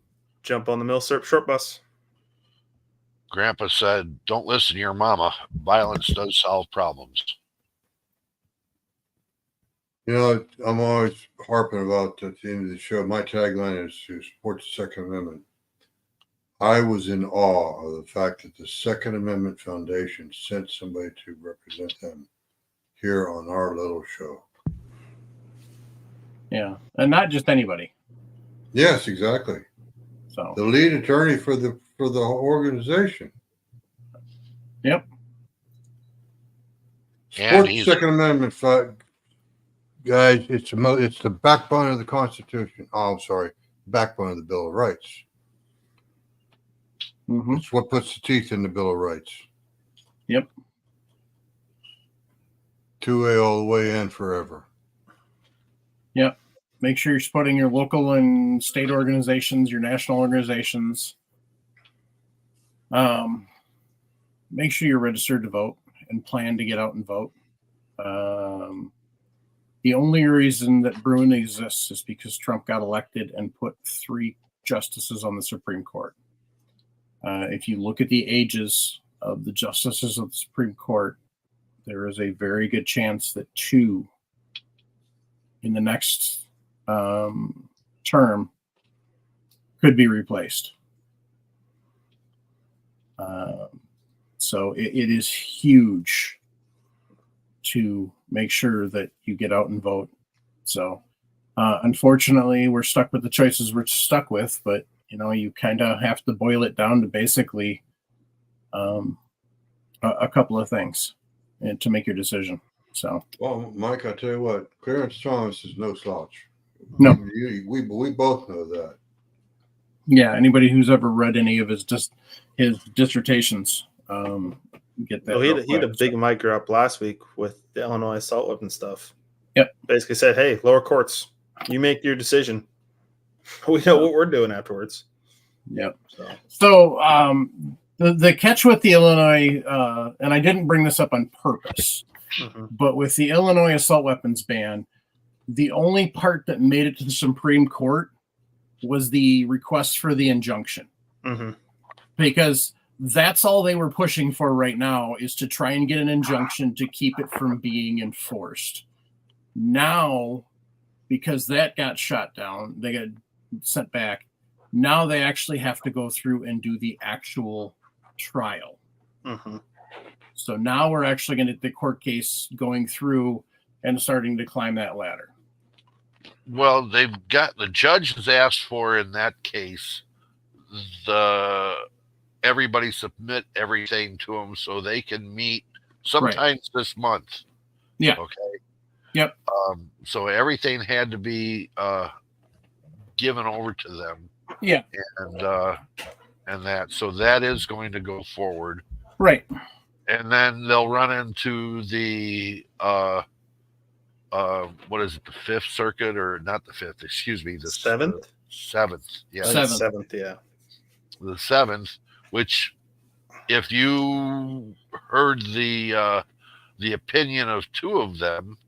Jump on the Millsap short bus. Grandpa said, "Don't listen to your mama. Violence does solve problems." I'm always harping about at the end of the show. My tagline is to support the Second Amendment. I was in awe of the fact that the Second Amendment Foundation sent somebody to represent them here on our little show. Yeah, and not just anybody. Yes, exactly. So the lead attorney for the organization. Yep. Support the Second Amendment, guys. It's the backbone of the Constitution. Oh, I'm sorry, backbone of the Bill of Rights. Mm-hmm. It's what puts the teeth in the Bill of Rights. Yep. 2A all the way in forever. Yep. Make sure you're supporting your local and state organizations, your national organizations. Make sure you're registered to vote and plan to get out and vote. The only reason that Bruin exists is because Trump got elected and put 3 justices on the Supreme Court. If you look at the ages of the justices of the Supreme Court, there is a very good chance that 2 in the next term could be replaced. So it is huge to make sure that you get out and vote. So unfortunately, we're stuck with the choices we're stuck with, but you kind of have to boil it down to basically a couple of things to make your decision. So, well, Mike, I tell you what, Clarence Thomas is no slouch. No, we both know that. Yeah, anybody who's ever read any of his dissertations, get that. Well, he had a big mic drop last week with the Illinois assault weapon stuff. Yep. Basically said, "Hey, lower courts, you make your decision. We know what we're doing afterwards." Yep. So the catch with the Illinois, and I didn't bring this up on purpose, but with the Illinois assault weapons ban, the only part that made it to the Supreme Court was the request for the injunction. Because that's all they were pushing for right now, is to try and get an injunction to keep it from being enforced. Now, because that got shot down, they got sent back. Now they actually have to go through and do the actual trial. So now we're actually going to get the court case going through and starting to climb that ladder. Well, the judge has asked for, in that case, everybody submit everything to them so they can meet sometimes this month. Yeah. Okay. Yep. So everything had to be given over to them. Yeah. And that, so that is going to go forward. Right. And then they'll run into the what is it, the Fifth Circuit, or not the Fifth? Excuse me, the Seventh. Yeah, Seventh. Yeah. The Seventh. Which, if you heard the opinion of 2 of them,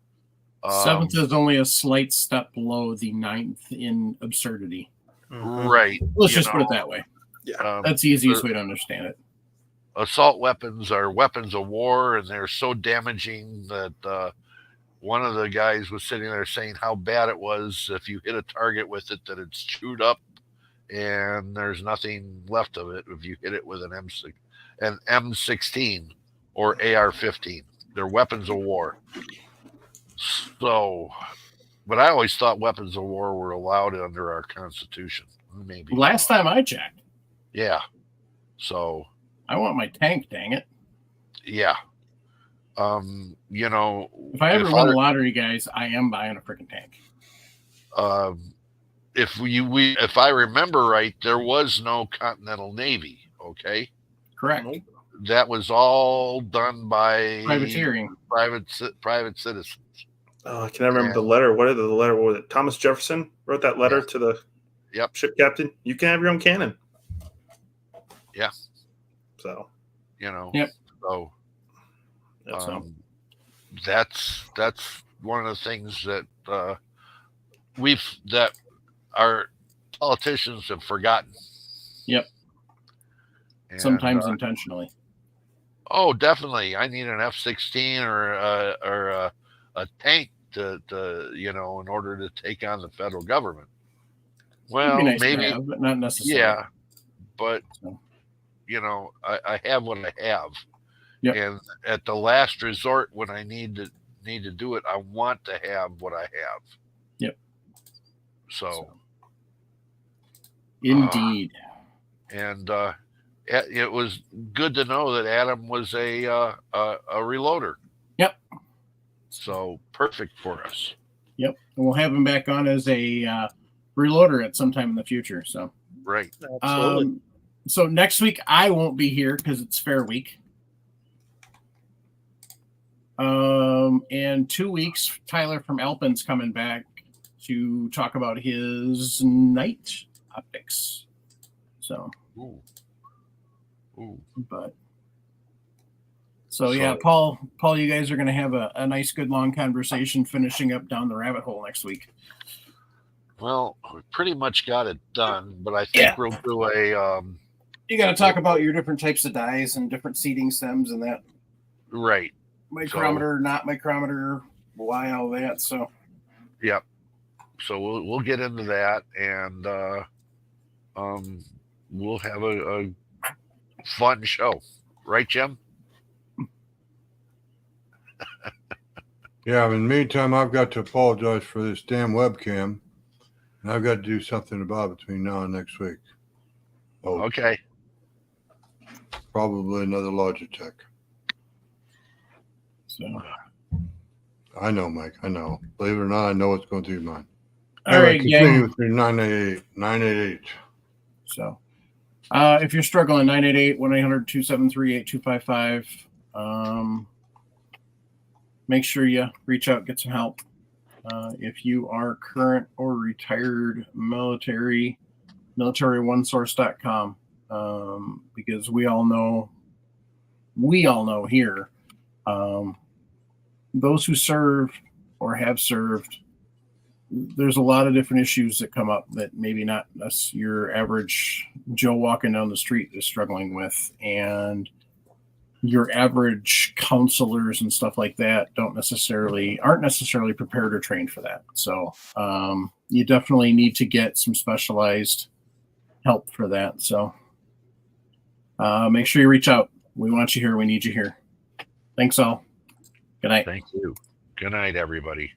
Seventh is only a slight step below the 9th in absurdity. Right. Let's just put it that way. Yeah. That's the easiest way to understand it. Assault weapons are weapons of war, and they're so damaging that one of the guys was sitting there saying how bad it was if you hit a target with it, that it's chewed up and there's nothing left of it if you hit it with an M16 or AR-15. They're weapons of war. So, but I always thought weapons of war were allowed under our Constitution. Maybe last time I checked. Yeah. So I want my tank, dang it. yeah. You know, If I ever win the lottery, guys, I am buying a freaking tank. If I remember right, there was no Continental Navy. Okay, Correct. that was all done by Privateering. private citizens. Oh, I can never remember the letter. What was it? Thomas Jefferson wrote that letter to the ship captain. You can have your own cannon. Yeah. So, you know. Yep. So, that's one of the things that that our politicians have forgotten. Yep. And, sometimes intentionally. Oh, definitely. I need an F-16 or a tank to in order to take on the federal government. Well, nice maybe, to have, but not necessarily. Yeah, but I have what I have. Yep. And at the last resort, when I need to do it, I want to have what I have. Yep. So indeed. And it was good to know that Adam was a reloader. Yep. So perfect for us. Yep. And we'll have him back on as a reloader at some time in the future. So right. Absolutely. So next week I won't be here because it's Fair Week. And 2 weeks, Tyler from Alpen's coming back to talk about his night optics. So, Ooh. But so yeah, Paul, you guys are going to have a nice, good, long conversation finishing up down the rabbit hole next week. Well, we pretty much got it done, but I think we'll do a. You got to talk about your different types of dyes and different seating stems and that. Right. Micrometer, not micrometer, why all that? So. Yep. So we'll get into that, and we'll have a fun show, right, Jim? Yeah. In the meantime, I've got to apologize for this damn webcam, and I've got to do something about it between now and next week. Oh, okay. Probably another Logitech. So. I know, Mike. I know. Believe it or not, I know what's going through mine. All right, continue with your 988. So, if you're struggling, 988-1-800-273-8255. Make sure you reach out, get some help. If you are current or retired military, military1source.com, because we all know here, those who serve or have served, there's a lot of different issues that come up that maybe not your average Joe walking down the street is struggling with, and your average counselors and stuff like that aren't necessarily prepared or trained for that. So you definitely need to get some specialized help for that. So make sure you reach out. We want you here. We need you here. Thanks all. Good night. Thank you. Good night, everybody.